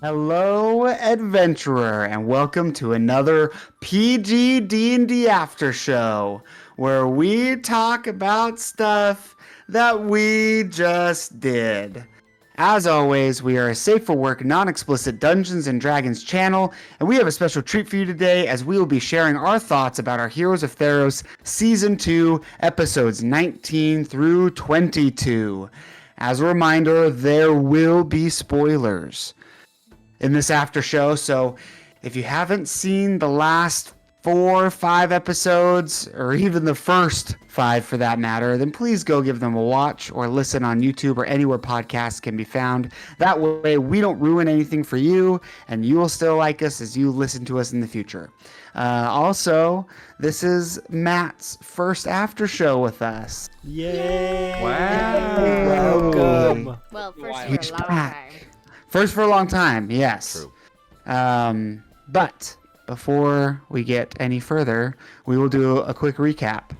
Hello, adventurer, and welcome to another PG-DND Aftershow, where we talk about stuff that we just did. As always, we are a safe for work, non-explicit Dungeons and Dragons channel, and we have a special treat for you today as we will be sharing our thoughts about our Heroes of Theros Season 2, episodes 19 through 22. As a reminder, there will be spoilers in this after show. So if you haven't seen the last 4 or 5 episodes, or even the first 5 for that matter, then please go give them a watch or listen on YouTube or anywhere podcasts can be found. That way we don't ruin anything for you, and you will still like us as you listen to us in the future. Also, this is Matt's first after show with us. Yay! Wow. Welcome. Well, first Wild. for a He's long back. time. First for a long time, yes. True. But before we get any further, we will do a quick recap.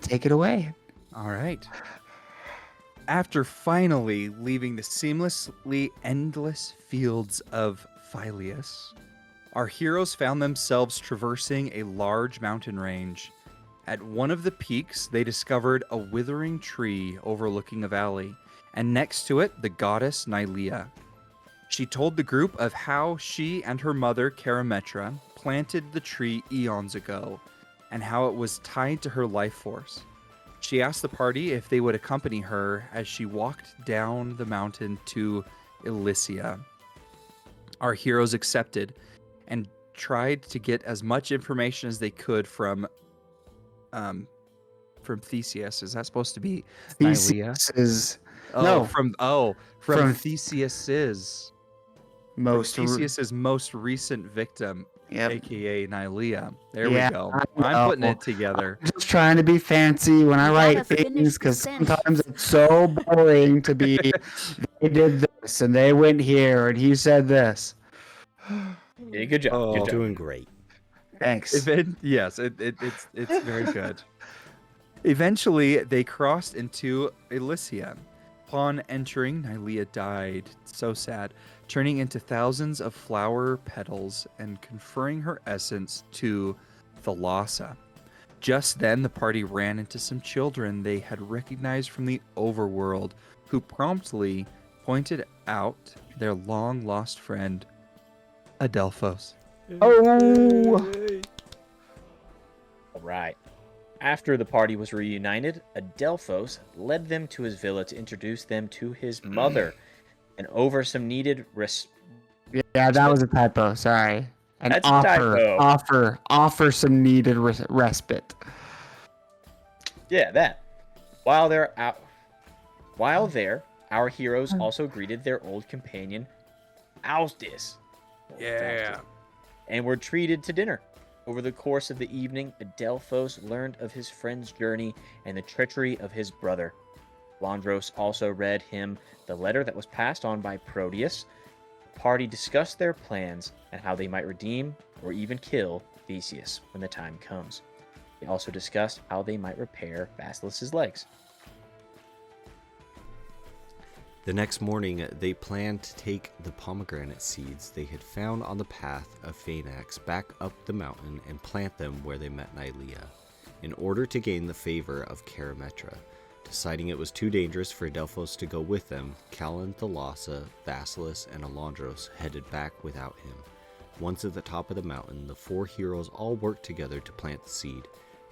Take it away. All right. After finally leaving the seamlessly endless fields of Phileas, our heroes found themselves traversing a large mountain range. At one of the peaks, they discovered a withering tree overlooking a valley, and next to it, the goddess Nylea. She told the group of how she and her mother, Karametra, planted the tree eons ago, and how it was tied to her life force. She asked the party if they would accompany her as she walked down the mountain to Elysia. Our heroes accepted and tried to get as much information as they could from Theseus. Is that supposed to be Nylea? Theseus is Oh, no. from From Theseus's most Theseus's most recent victim, Yep. aka Nylea. There Yeah, we go. I I'm putting know. it together. I'm just trying to be fancy when I You write gotta finish things the because sentence. sometimes it's so boring to be. They did this and they went here and he said this. Yeah, good job. Oh. You're doing great. Thanks. Yes, it's very good. Eventually, they crossed into Elysia. Upon entering, Nylea died. So sad, turning into thousands of flower petals and conferring her essence to Thalassa. Just then, the party ran into some children they had recognized from the overworld, who promptly pointed out their long-lost friend, Adelphos. Oh, All right. After the party was reunited, Adelphos led them to his villa to introduce them to his mother, and over some needed yeah, that was a typo. Sorry. An That's a typo. offer some needed respite. Yeah, that. While there, our heroes also greeted their old companion, Austis. Yeah. And were treated to dinner. Over the course of the evening, Adelphos learned of his friend's journey and the treachery of his brother. Landros also read him the letter that was passed on by Proteus. The party discussed their plans and how they might redeem or even kill Theseus when the time comes. They also discussed how they might repair Basilis's legs. The next morning, they planned to take the pomegranate seeds they had found on the path of Phaenax back up the mountain and plant them where they met Nylea, in order to gain the favor of Karametra. Deciding it was too dangerous for Adelphos to go with them, Callan, Thalassa, Vasilis, and Alondros headed back without him. Once at the top of the mountain, the 4 heroes all worked together to plant the seed.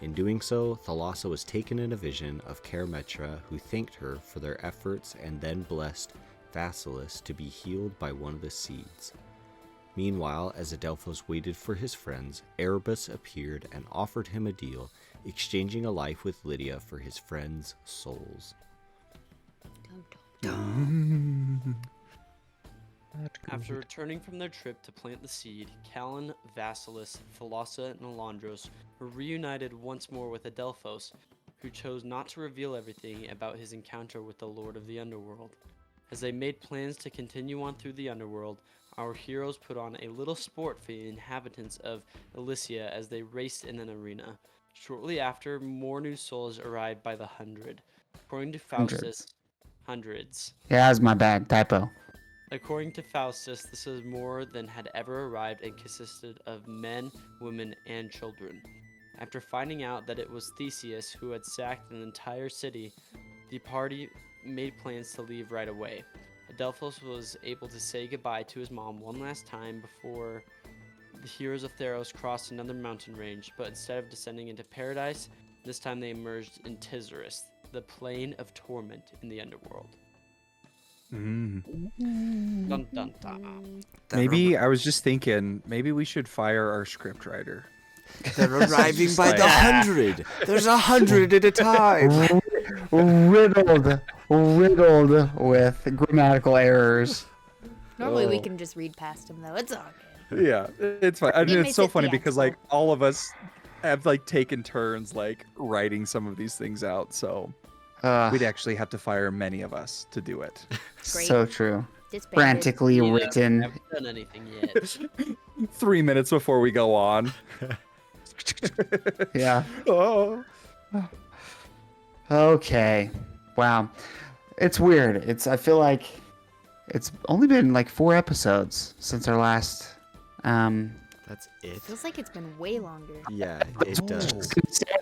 In doing so, Thalassa was taken in a vision of Karametra, who thanked her for their efforts and then blessed Vasilis to be healed by one of the seeds. Meanwhile, as Adelphos waited for his friends, Erebus appeared and offered him a deal, exchanging a life with Lydia for his friends' souls. After returning from their trip to plant the seed, Callan, Vasilis, Thalassa, and Alondros were reunited once more with Adelphos, who chose not to reveal everything about his encounter with the Lord of the Underworld. As they made plans to continue on through the Underworld, our heroes put on a little sport for the inhabitants of Elysia as they raced in an arena. Shortly after, more new souls arrived by the hundred. According to Faustus, hundreds. Yeah, that's my bad. Typo. According to Faustus, this was more than had ever arrived and consisted of men, women, and children. After finding out that it was Theseus who had sacked an entire city, the party made plans to leave right away. Adelphos was able to say goodbye to his mom one last time before the heroes of Theros crossed another mountain range, but instead of descending into paradise, this time they emerged in Tisaris, the plane of torment in the underworld. Dun, dun, dun. Maybe I was just thinking, maybe we should fire our scriptwriter. They're arriving Just by like- the 100. There's 100 at a time. riddled with grammatical errors. Normally we can just read past them though. It's all good. Yeah, it's fine. I It mean, makes it's so it funny because like theatrical. all of us have like taken turns like writing some of these things out, so we'd actually have to fire many of us to do it. Great. So true. Disbanded. Frantically You know, I written. haven't done anything yet. 3 minutes before we go on. Yeah. Oh. Okay. Wow. It's weird. I feel like it's only been like 4 episodes since our last That's it. Feels like it's been way longer. Yeah, it does.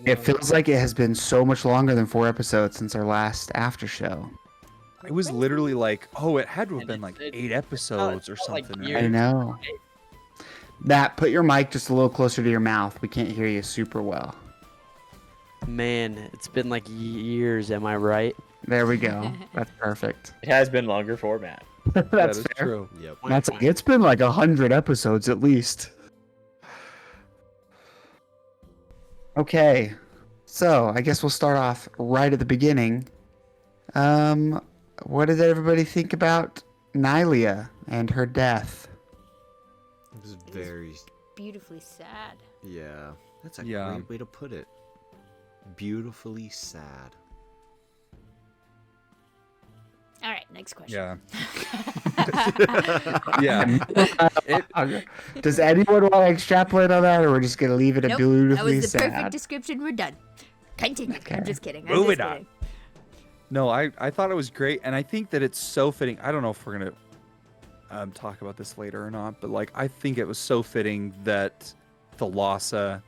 it feels like it has been so much longer than 4 episodes since our last after show. It was literally like, oh, it had to have And been like it- 8 episodes or felt like something. years. I know. Matt, put your mic just a little closer to your mouth. We can't hear you super well. Man, it's been like years, am I right? There we go. That's perfect. It has been longer for Matt. That That's is fair. true. Yep. That's like, it's been like 100 episodes at least. Okay, so I guess we'll start off right at the beginning. What did everybody think about Nylia and her death? It was very. Beautifully sad. Yeah. That's a Yeah. great way to put it. Beautifully sad. All right, next question. Yeah. Yeah. Does anyone want to extrapolate on that, or we're just gonna leave it at Nope, beautifully that was the sad? perfect description. We're done. Continue. Okay. I'm just kidding. I'm Moving just on. kidding. No, I thought it was great, and I think that it's so fitting. I don't know if we're gonna talk about this later or not, but like I think it was so fitting that Thalassa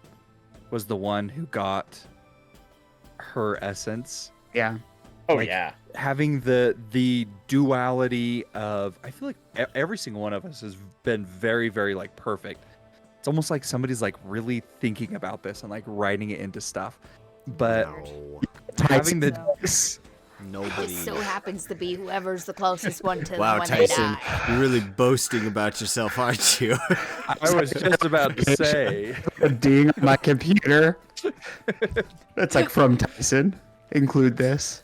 was the one who got her essence. Yeah. Oh Like, yeah. Having the duality of, I feel like every single one of us has been very, very like perfect. It's almost like somebody's like really thinking about this and like writing it into stuff. But No. having the It Nobody. so happens to be whoever's the closest one to Wow, the one that Tyson, died. you're really boasting about yourself, aren't you? I was just about to say, a ding on my computer. That's like from Tyson. Include this.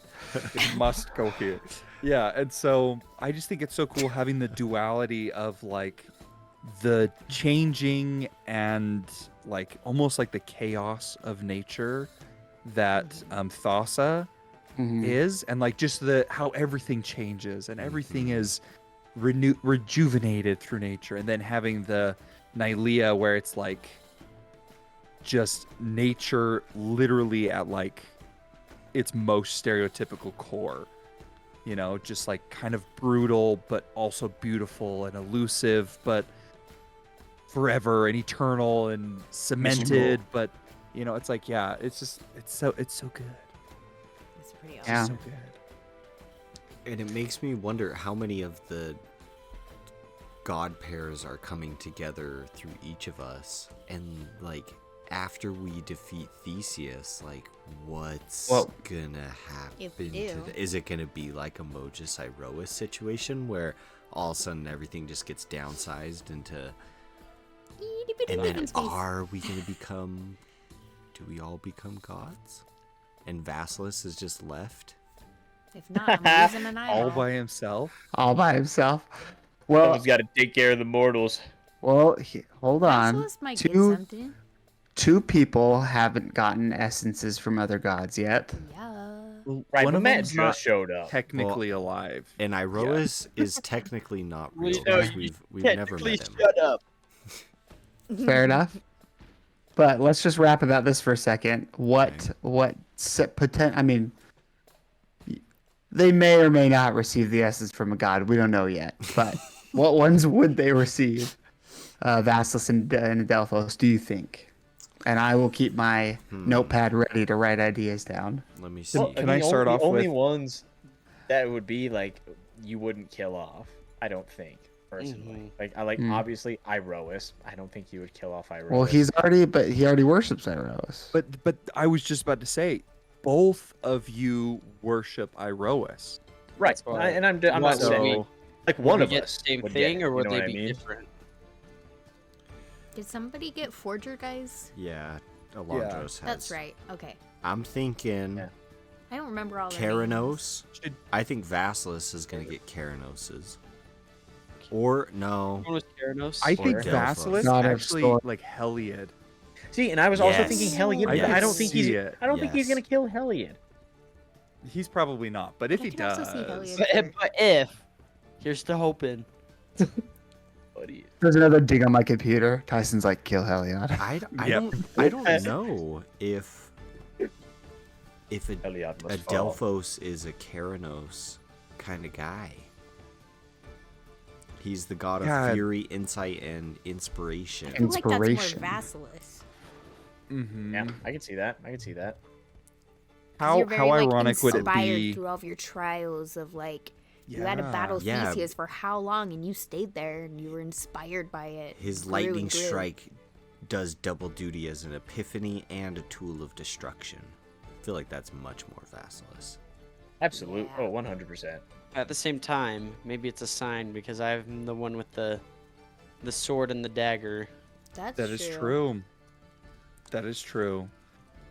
it must go here. Yeah, and so I just think it's so cool having the duality of like the changing and like almost like the chaos of nature that Thassa Mhm. is, and like just the how everything changes and everything is rejuvenated through nature, and then having the Nylia where it's like just nature literally at like its most stereotypical core, you know, just like kind of brutal but also beautiful and elusive but forever and eternal and cemented, but you know, it's like, yeah, it's just it's so good. It's pretty It's awesome. Yeah. so good. And it makes me wonder how many of the god pairs are coming together through each of us. And, like, after we defeat Theseus, like, what's Well, gonna if we happen? do. Is it gonna be like a Mogus Iroas situation where all of a sudden everything just gets downsized into. Itty bitty And then living space. are we gonna become. Do we all become gods? And Vasilis is just left? If not, I'm losing an eyeball. All by himself. All by himself. Well, Someone's got to take care of the mortals. hold on. Basilisk might get Two something. two people haven't gotten essences from other gods yet. Yeah. Right, One but of Matt them's just not showed up. technically alive. And Iroas is technically not Well, real you know, because we've never met him. shut up. Fair enough. But let's just rap about this for a second. Okay. I mean, they may or may not receive the essence from a god. We don't know yet. But what ones would they receive? Vassilis and Adelphos, do you think? And I will keep my notepad ready to write ideas down. Let me see. Well, Can I start off the only with- ones that would be like you wouldn't kill off? I don't think personally. Like I like obviously Iroas. I don't think you would kill off Iroas. Well, he already worships Iroas. But I was just about to say, both of you worship Iroas. right. That's why- I'm not So- saying like one Would of we get us the same would thing, get it, or would you know they what I be mean? different? Did somebody get Forger guys? Yeah, Alondros has. That's right. Okay. I'm thinking Yeah. I don't remember all the names. Keranos. I think Vassilis is going to get Keranos's. Or, no. One was Keranos. I think Delphos. Vassilis Not a actually store. like Heliod. See, and I was also Yes. thinking Hellion, I but I could don't think see he's it. I don't think he's Yes. gonna kill Hellion. He's probably not, but if I he can also see does, Heliod. But if here's the hoping. Buddy. There's another dig on my computer. Tyson's like, kill Heliod. I don't know if Heliod must fall. Adelphos is a Keranos kind of guy. He's the god of God. fury, insight, and inspiration. I feel like that's Inspiration. more Vassilis. Yeah, I can see that. I can see that. 'Cause How you're very, how like, ironic would it inspired be? through all of your trials of like you had to Yeah. battle Yeah. Theseus for how long, and you stayed there, and you were inspired by it. His grew lightning and grew. strike does double duty as an epiphany and a tool of destruction. I feel like that's much more Vassilis. Absolute. Yeah. Oh, 100%. At the same time, maybe it's a sign because I'm the one with the sword and the dagger. That's That is true. That is true.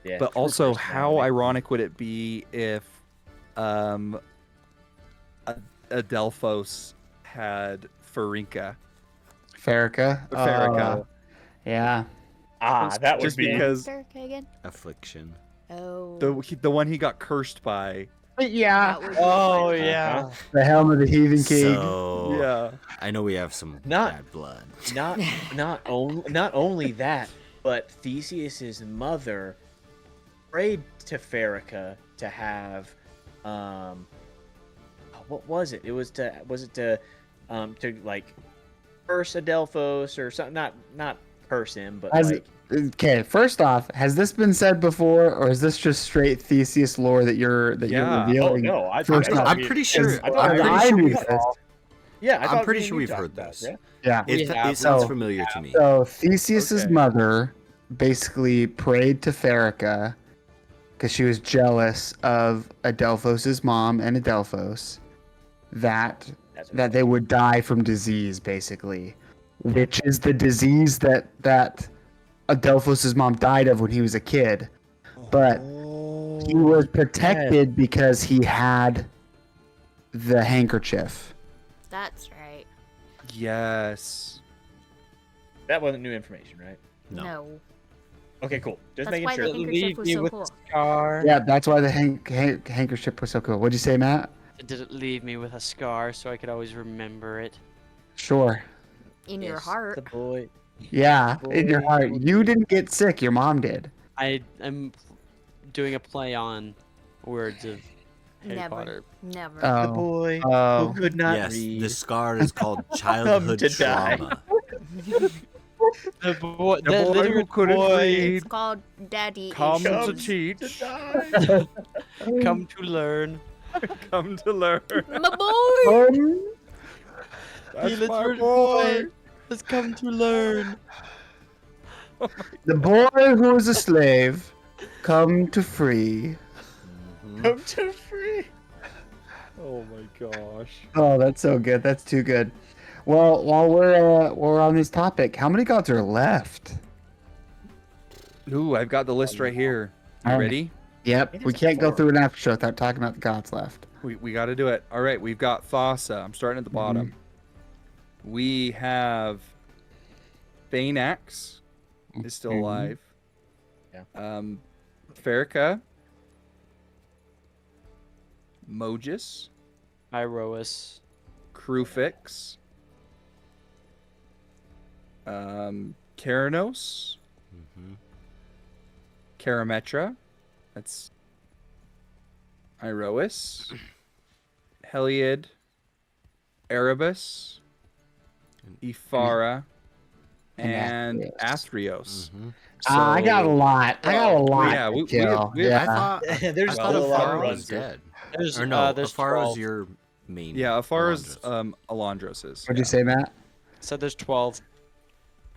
Yeah. But true also, how personality. ironic would it be if Adelphos had Farinka? Farrakha. Farrakha. Yeah. That would just be. because- Farrakha again? Affliction. Oh. The one he got cursed by. But yeah. that would be Oh fun. yeah. The helm of the Heathen King. So Yeah. I know we have some Not- bad blood. Not only that, but Theseus's mother prayed to Farrakha to have what was it? It was to like curse Adelphos or something, not curse him, but Has like Okay, first off, has this been said before, or is this just straight Theseus lore that you're oh revealing? no, First off, I'm pretty sure. I thought I'm we- pretty I sure knew we've- this. yeah, I I'm thought pretty me and sure you we've talked heard about this. it, Yeah. It sounds familiar to me. So Theseus's Okay. mother basically prayed to Farrakha because she was jealous of Adelphos's mom and Adelphos that That's that they would die from disease, basically, which is the disease that Adelphos's mom died of when he was a kid. But he was protected because he had the handkerchief. That's right. Yes. That wasn't new information, right? No. Okay, cool. Just That's making why sure. the handkerchief was so cool. scar. Yeah, that's why the handkerchief was so cool. What'd you say, Matt? Did it leave me with a scar so I could always remember it? Sure. In your Yes, heart. the boy. Yeah, in your heart. You didn't get sick. Your mom did. I'm doing a play on words of Harry Never. Potter. Never. The boy Oh. who could not Yes, read. the scar is called childhood to die. trauma. The boy, The boy who couldn't read, It's called Daddy come Issues. to teach, come to learn. come to learn. My boy! That's He my literally boy. has come to learn. The boy who is a slave, come to free. Come to free. Oh my gosh. Oh, that's so good. That's too good. Well, while we're on this topic, how many gods are left? Ooh, I've got the list right here. You Alright. ready? Yep, It we is can't go 4. through an after show without talking about the gods left. We got to do it. All right, we've got Thassa. I'm starting at the bottom. We have Phaenax is still Mhm. alive. Yeah. Farrakha. Mogus. Iroas. Krufix. Keranos. Mhm. Karametra. That's Iroas. Heliod, Erebus, Ifara, And and Athreos. Mhm. I got a lot. I got a lot yeah, to we- kill. we- yeah. I thought There's I thought still a lot of Afaro was runs. dead. There's Or no, there's Afaro's 12. your main. Yeah, Afara's Alondros. Alondros's. What'd yeah. you say, Matt? Said there's 12.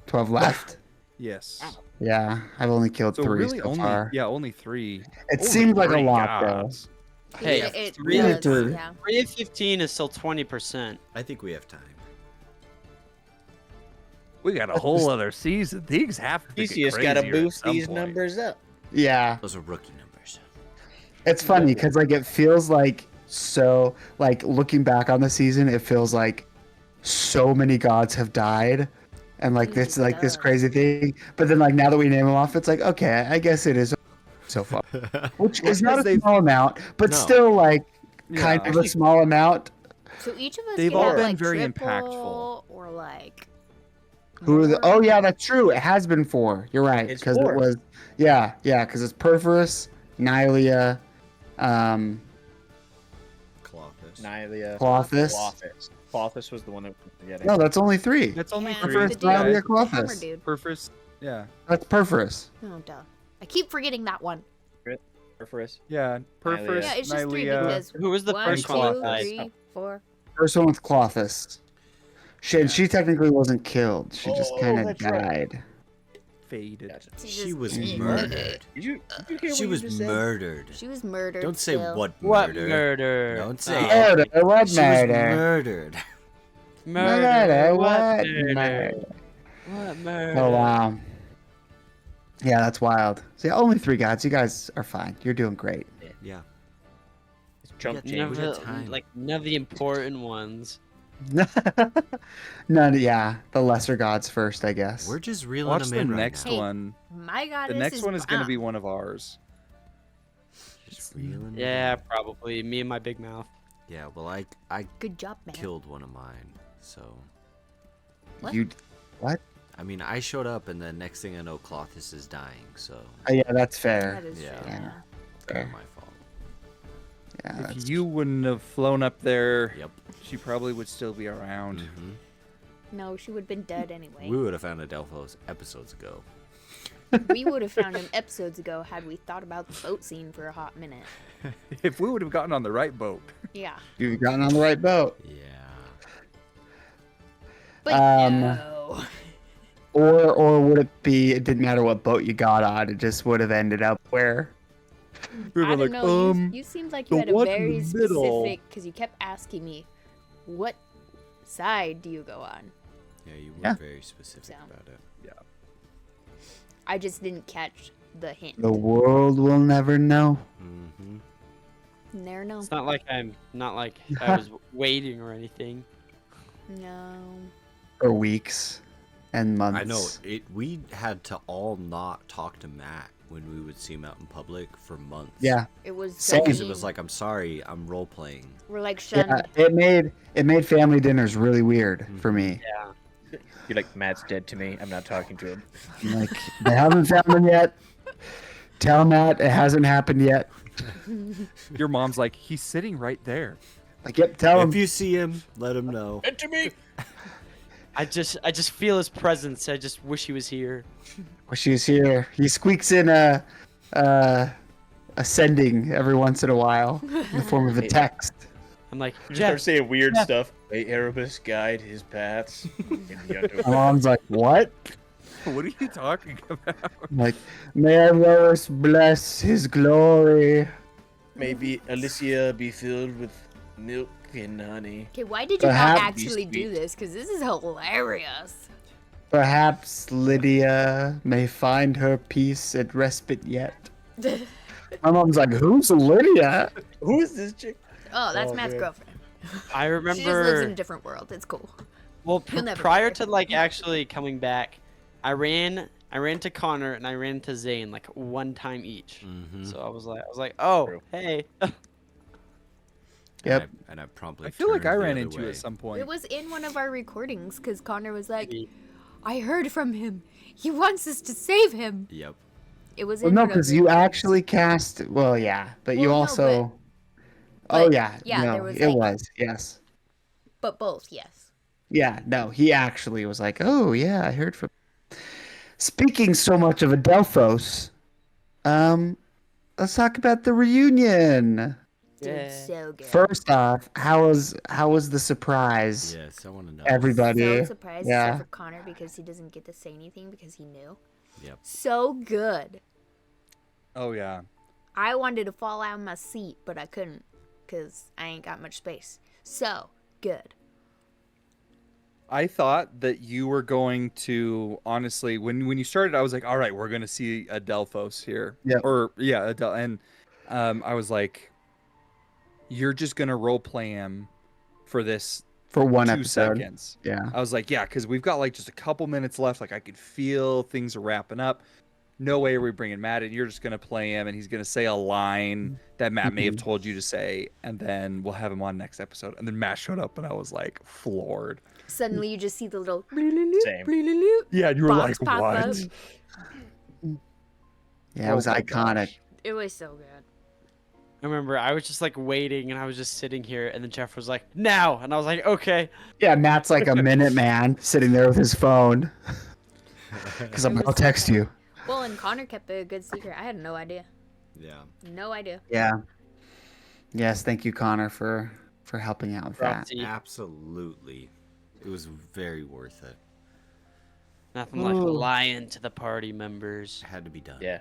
12 left. Yes. Yeah, I've only killed So 3 really so only far. only 3. It Only seems like a 3 lot, gods. Hey, it three of does, two. yeah. 3 of 15 is still 20%. I think we have time. We got a whole other season. These have to get Theseus got to crazier at boost some these point. numbers up. though. Yeah, Those are rookie numbers. it's funny because like it feels like so like looking back on the season, it feels like so many gods have died, and like it's like this crazy thing. But then like now that we name them off, it's like okay, I guess it is so far, which is not a small amount, but No. still like kind Yeah. of a small amount. So each of us They've can all have, been like, very triple impactful. or like. Who are the? more. Oh yeah, that's true. It has been 4. You're right It's because it 4. was because it's Perforus, Nylea, Clothis. Nylea. Clothis. Clothis was the one that we're forgetting. No, that's only 3. That's only Yeah, 3. Perforus, the dude- Nylea, the hammer Clothis. dude. Perforus. Yeah. That's Perforus. Oh, duh. I keep forgetting that one. Perforus. Yeah. Perforus, Yeah, it's just 3 Nylea. because Who was the 1, first 2, one that died? 3, 4. First one was Clothis. She technically wasn't killed. She just kind of that's right. died. Faded. Gotcha. She was Mhm. murdered. Did you hear She what was you just said? murdered. She was murdered. Don't say still. what What murder. murder? Don't say Oh. it. Murder, what She was murder? murdered. Murder. What What murder? murder? What murder? Oh wow. Yeah, that's wild. See, only 3 gods. You guys are fine. You're doing great. Yeah. Chunk We change. got time. None of the important ones. None. Yeah, the lesser gods first, I guess. We're just reeling Watch them the in right next now. Hey. one. My goddess The next one is going to bomb. be one of ours. Just reeling them Yeah, in. probably. Me and my big mouth. Yeah, well, I Good job, man. killed one of mine, so... What? You. What? I mean, I showed up, and then next thing I know, Clothis is dying, so... Oh, yeah, that's fair. That is Yeah. true. Yeah. It's not my fault. Yeah, If that's you wouldn't have flown up there, Yep. she probably would still be around. Mhm. No, she would have been dead anyway. We would have found Adelphos episodes ago. We would have found him episodes ago had we thought about the boat scene for a hot minute. If we would have gotten on the right boat. Yeah. You've gotten on the right boat. Yeah. But Um, no. Or would it be? It didn't matter what boat you got on. It just would have ended up where. We I were don't like, know. You seemed like you the had a one in very the middle. specific, because you kept asking me, what side do you go on? Yeah, you were Yeah. very specific So. about it. I just didn't catch the hint. The world will never know. Mm-hmm. There, no. It's not like I was waiting or anything. No. For weeks and months. I know. We had to all not talk to Matt when we would see him out in public for months. Yeah. It was Same. so Because it mean. was like, I'm sorry, I'm role playing. We're like shunned. Yeah. It made family dinners really weird for me. Yeah. You're like, Matt's dead to me. I'm not talking to him. I'm like, they haven't found him yet. Tell Matt it hasn't happened yet. Your mom's like, he's sitting right there. Like, yep, tell him. If you see him, let him know. Dead to me. I just feel his presence. I just wish he was here. Wish he was here. He squeaks in a sending every once in a while in the form of a text. I'm like, You start Jeff, saying weird stuff. May Erebus guide his paths. in the underworld. My mom's like, what? What are you talking about? I'm like, may Erebus bless his glory. Maybe Alicia be filled with milk and honey. Okay, why did you Perhaps- not actually do this? Because this is hilarious. Perhaps Lydia may find her peace and respite yet. My mom's like, who's Lydia? Who is this chick? Oh, that's Oh, Matt's man. girlfriend. I She just lives in a remember. different world. It's cool. Well, You'll never prior get to like actually coming back, I ran to Connor and I ran to Zane like one time each. Mm-hmm. So I was like, oh, True. hey. Yep. And I promptly I feel like I turned the ran other into it way. at some point. It was in one of our recordings because Connor was like, I heard from him. He wants us to save him. Yep. It was Well, in no, one of because the you recordings. actually cast. Well, yeah, but you Well, no, also. Oh But, yeah, yeah, no, there was, it like- was, yes. But both, yes. Yeah, no, he actually was like, oh yeah, I heard from. Speaking so much of Adelphos, let's talk about the reunion. Dude, Yeah. so good. First off, how was the surprise? Yes, I want to know. Everybody, So surprised yeah. except for Connor because he doesn't get to say anything because he knew. Yep. So good. Oh yeah. I wanted to fall out of my seat, but I couldn't because I ain't got much space. So good. I thought that you were going to honestly when you started, I was like, all right, we're gonna see Adelphos here. Yep. Or yeah, and I was like, you're just gonna role play him for this For one 2 episode. seconds. Yeah. I was like, yeah, because we've got like just a couple minutes left. Like I could feel things are wrapping up. No way are we bringing Matt in. You're just gonna play him, and he's gonna say a line that Matt may have told you to say, and then we'll have him on next episode. And then Matt showed up, and I was like floored. Suddenly you just see the little Same. Yeah, and you were box like, pop what? up. Yeah, it was Oh my iconic. gosh. It was so good. I remember I was just like waiting and I was just sitting here and then Jeff was like, now! And I was like, okay. Yeah, Matt's like a minute man sitting there with his phone. Because I'll text you. Well, and Connor kept a good secret. I had no idea. Yeah. No idea. Yeah. Yes, thank you, Connor, for helping out with that. Proxy. Absolutely. It was very worth it. Nothing like lying to the party members. It had to be done. Yeah.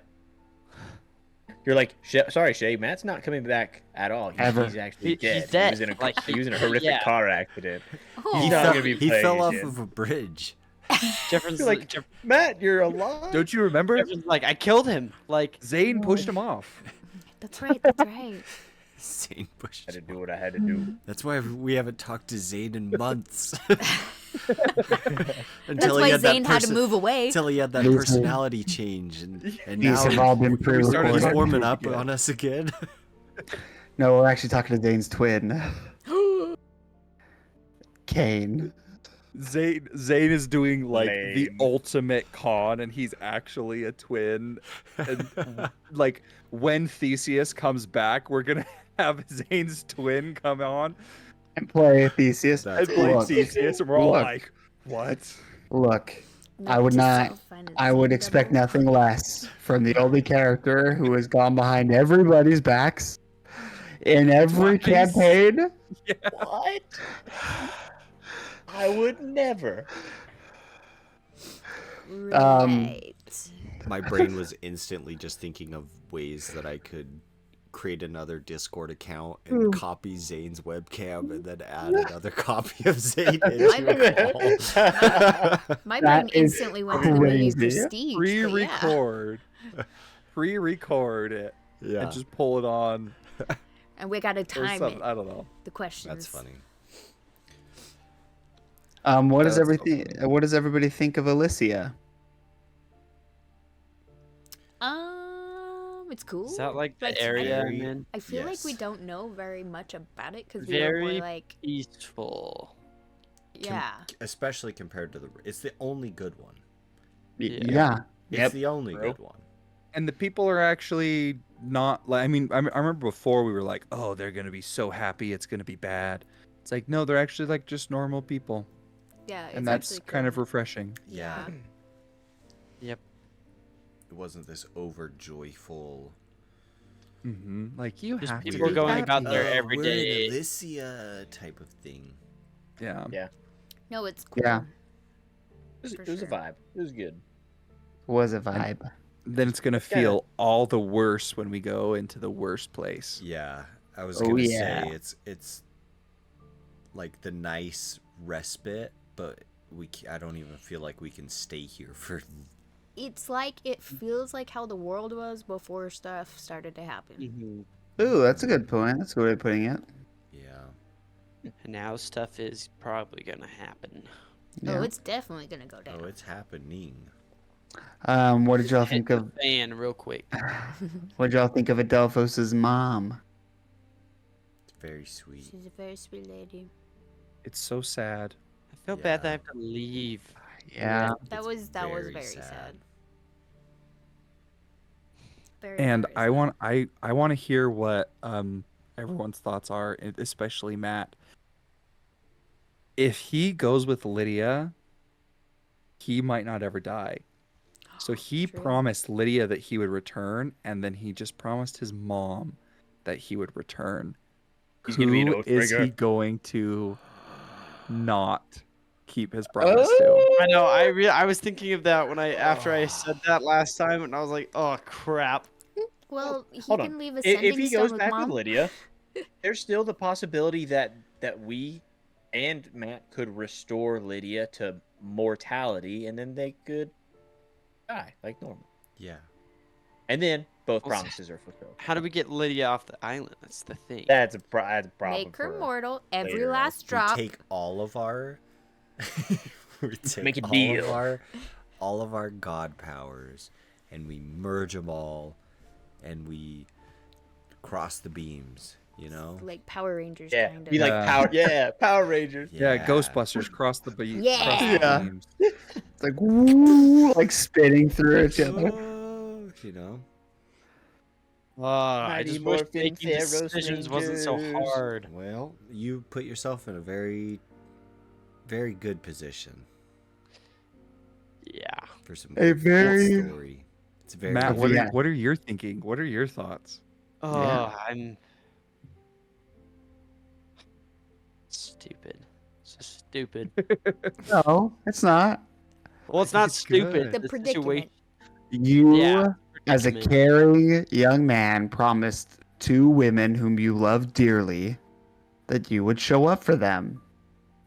You're like, sorry, Shay, Matt's not coming back at all. Ever. He's actually He's dead. dead. He was in a, Like, he was in a horrific yeah. car accident. Oh. He's He not fell, gonna be he playing fell off again. of a bridge. Jefferson's You're like, Matt, you're alive. Don't you remember? Jefferson's like, I killed him. Like, Zane pushed him off. That's right. That's right. Zane pushed I had to him do off. what I had to do. That's why we haven't talked to Zane in months. That's why Zane had to move away. Until he had that These- personality change, and These now have all been we started he's pre-recorded. warming up on us again. No, we're actually talking to Zane's twin. Kane. Zane is doing like the Lame. ultimate con, and he's actually a twin. And like when Theseus comes back, we're gonna have Zane's twin come on And play Theseus. and That's play Look. Theseus, and we're all Look. like, "What?" Look, I would not. I would expect nothing less from the only character who has gone behind everybody's backs in every Twice. campaign. What? I would never. Right. My brain was instantly just thinking of ways that I could create another Discord account and copy Zane's webcam and then add another copy of Zane into a call. My That brain is instantly went to the movie crazy. Prestige. but yeah. Pre-record it, Yeah, and just pull it on. And we gotta Or time something. it. I don't know. The questions. that's funny. What does That's so everything? funny. What does everybody think of Alicia? It's cool. is that like the That's area I'm very- in? I feel like we Yes. don't know very much about it because we were Very more like, peaceful. yeah. Especially compared to it's the only good one. Yeah. It's Yep. the only True. good one. And the people are actually not like. I mean, I remember before we were like, "Oh, they're gonna be so happy, it's gonna be bad." It's like, no, they're actually like just normal people, Yeah. It's and that's actually kind of cool. refreshing. Yeah. Yep. It wasn't this over joyful. Mm-hmm. Like you Just have to people be going happy. about their every we're day. in Alicia type of thing. Yeah. Yeah. No, it's cool. Yeah. It For was a sure. vibe. It was good. Was a vibe. Then it's gonna feel all the worse when we go into the worst place. Yeah, I was Oh, gonna yeah. say it's like the nice respite, but I don't even feel like we can stay here for. It's like it feels like how the world was before stuff started to happen. Mm-hmm. Ooh, that's a good point. That's a good way of putting it. Yeah. And now stuff is probably gonna happen. Yeah. Oh, it's definitely gonna go down. Oh, it's happening. What did y'all Hit think the of? fan real quick. What did y'all think of Adelphos's mom? It's very sweet. She's a very sweet lady. It's so sad. I feel bad that I Yeah. have to leave. Yeah. That It's was very very sad. sad. Very, And very I sad. want to hear what everyone's thoughts are, especially Matt. If he goes with Lydia, he might not ever die. So he True. promised Lydia that he would return, and then he just promised his mom that he would return. He's gonna be an Who is Oathbreaker. he going to not keep his promise to? I know. I was thinking of that after I said that last time, and I was like, oh crap. Well, he Hold can on. leave a If sending he stone goes with back mom. with Lydia, there's still the possibility that we and Matt could restore Lydia to mortality, and then they could die like normal. Yeah. And then both Well, promises are fulfilled. How do we get Lydia off the island? That's the thing. That's a problem. Make her for mortal. Every later. last drop. We take all of our we take Make a all deal. of our god powers and we merge them all and we cross the beams, you know? Like Power Rangers, Yeah, kind of. be like Power Rangers. Yeah, Ghostbusters cross the beams. Yeah. Beams. It's like woo, like spitting through each other. You know? I Mighty just wish Morphin making Theros decisions wasn't so Rangers. hard. Well, you put yourself in a very, very good position Yeah. for some A good very- story. It's very Matt, Yeah. what are your thinking? What are your thoughts? Oh, Yeah. I'm stupid. It's just stupid. No, it's not. Well, it's think not it's stupid. good. The situation- predicament. You, Yeah, as a predicament. caring young man, promised two women whom you love dearly that you would show up for them.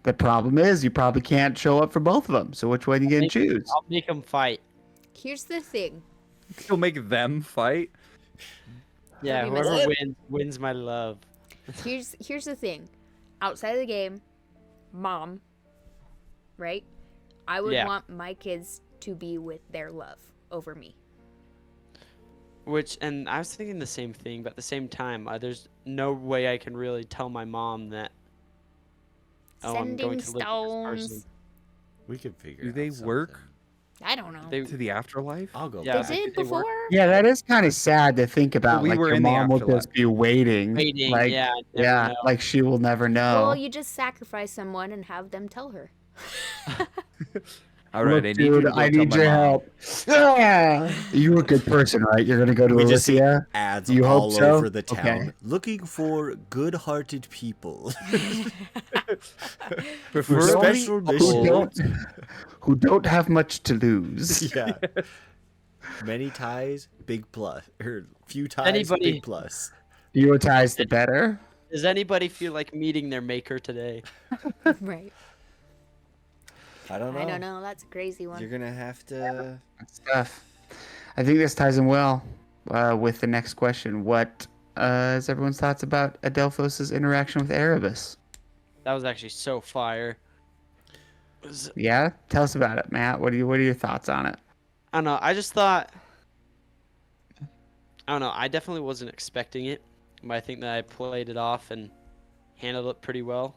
The problem is, you probably can't show up for both of them. So which one are you gonna choose? I'll make them fight. Here's the thing. You'll make them fight? Yeah, That'd be whoever messy. wins my love. Here's the thing. Outside of the game, mom, right? I would Yeah. want my kids to be with their love over me. And I was thinking the same thing, but at the same time, there's no way I can really tell my mom that. Oh, I'm going Sending to live with this person. stones. We could figure Do out they work? something. I don't know. They, To the afterlife? I'll go. Yeah, back. they did they work- before. Yeah, that is kind of sad to think about. we like were your in the mom will afterlife. just be waiting. Waiting, yeah, never yeah, know. like she will never know. Well, you just sacrifice someone and have them tell her. All right, Look, I need dude, you to go I tell need my your mom. help. Yeah. You're a good person, right? You're gonna go to We just see Alicia. ads You hope all so? over the Okay. town looking for good-hearted people. Preferably special old. mission. Who don't have much to lose. Yeah. Many ties, big plus. Or few ties, Anybody- big plus. Fewer ties, the better. Does anybody feel like meeting their maker today? Right. I don't know. I don't know. That's a crazy one. You're gonna have to. Stuff. I think this ties in well with the next question. What is everyone's thoughts about Adelphos' interaction with Erebus? That was actually so fire. Yeah, tell us about it, Matt. What are your thoughts on it? I don't know. I just thought. I don't know. I definitely wasn't expecting it, but I think that I played it off and handled it pretty well,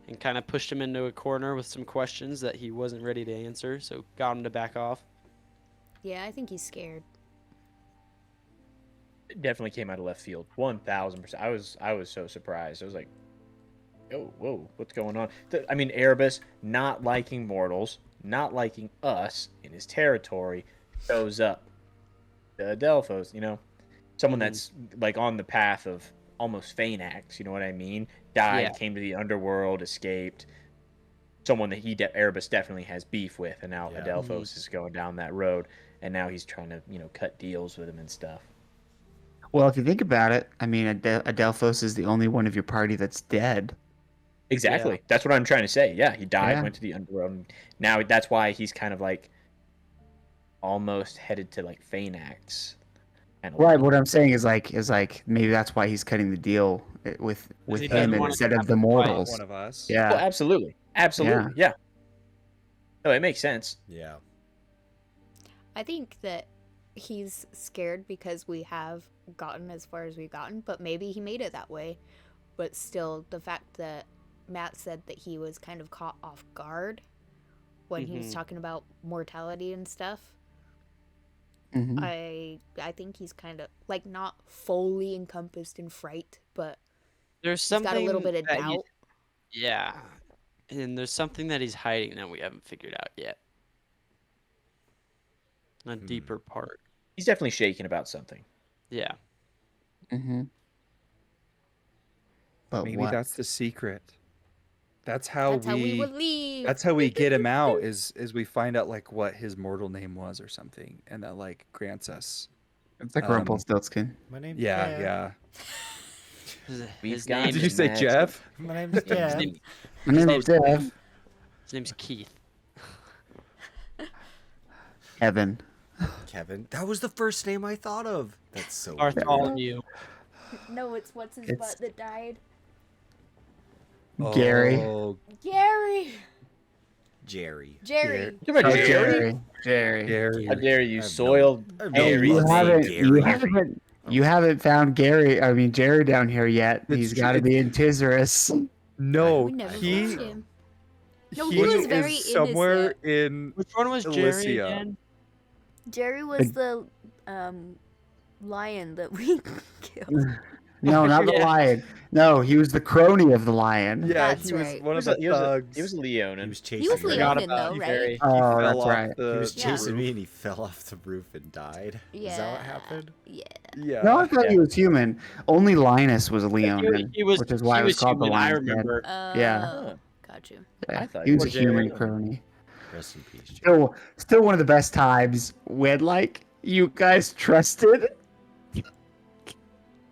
and kind of pushed him into a corner with some questions that he wasn't ready to answer. So got him to back off. Yeah, I think he's scared. It definitely came out of left field. 1000%. I was so surprised. I was like, oh, whoa, what's going on? I mean, Erebus not liking mortals, not liking us in his territory, shows up to Adelphos, you know? Someone that's like on the path of almost Phaenax, you know what I mean? Died, Yeah. came to the underworld, escaped. Someone that Erebus definitely has beef with, and now Yeah. Adelphos is going down that road, and now he's trying to, cut deals with him and stuff. Well, if you think about it, I mean, Adelphos is the only one of your party that's dead. Exactly. That's what I'm trying to say. Yeah, he died, Yeah. went to the underworld. And now that's why he's kind of like almost headed to like Phaenax. Kind of Right. What I'm saying is like maybe that's why he's cutting the deal with he him doesn't wanna instead have of the to fight mortals. One of us. Oh, Yeah. absolutely. Absolutely. Yeah. No, it makes sense. Yeah. I think that he's scared because we have gotten as far as we've gotten, but maybe he made it that way. But still, the fact that Matt said that he was kind of caught off guard when he was talking about mortality and stuff, Mhm. I think he's kind of like not fully encompassed in fright, but There's He's something got a little bit of that doubt. yeah, and there's something that he's hiding that we haven't figured out yet. A deeper part. He's definitely shaking about something. Yeah. Mm-hmm. But Maybe what? that's the secret. That's how we would leave. That's how we get him out. Is we find out like what his mortal name was or something, and that like grants us. It's like Um, Rumpelstiltskin. My name's Yeah, Jeff. yeah. We've His got name Did you is say Matt. Jeff? My name's his Jeff. name- My name's Jeff. his name's Keith. Kevin. Kevin. That was the first name I thought of. That's so weird. Bartholomew. No, it's what's his It's- butt that died. Gary. Oh, Gary. Jerry. Jerry. Come on, Oh, Jerry. Jerry. Gary. How dare you, I have soiled I have no Hey, Gary. you love for haven't, Gary. you haven't found Gary. I mean Jerry down here yet. It's He's true. got to be in Tizoris. No, We never he found him. No, he he was very is somewhere innocent. in. Which one was Jerry Alicia. again? Jerry was the lion that we killed. No, not the Yeah. lion. No, he was the crony of the lion. Yeah, That's he was right. one of He was the a- thugs. He was a Leonin. He was chasing He was me. Forgot Leonin about though, you, right? Jerry. He Oh, fell that's off right. the. He was Yeah. chasing roof. me and he fell off the roof and died. Yeah. Is that what happened? Yeah. Yeah. No, I thought he was human. Only Linus was a He Leonin, was, which is why he it was called the human, I Lion's Den. remember. Yeah. Oh, got you. Yeah, I thought he was he a was human Jerry. crony. Rest in peace, Jerry. Still one of the best times when like you guys trusted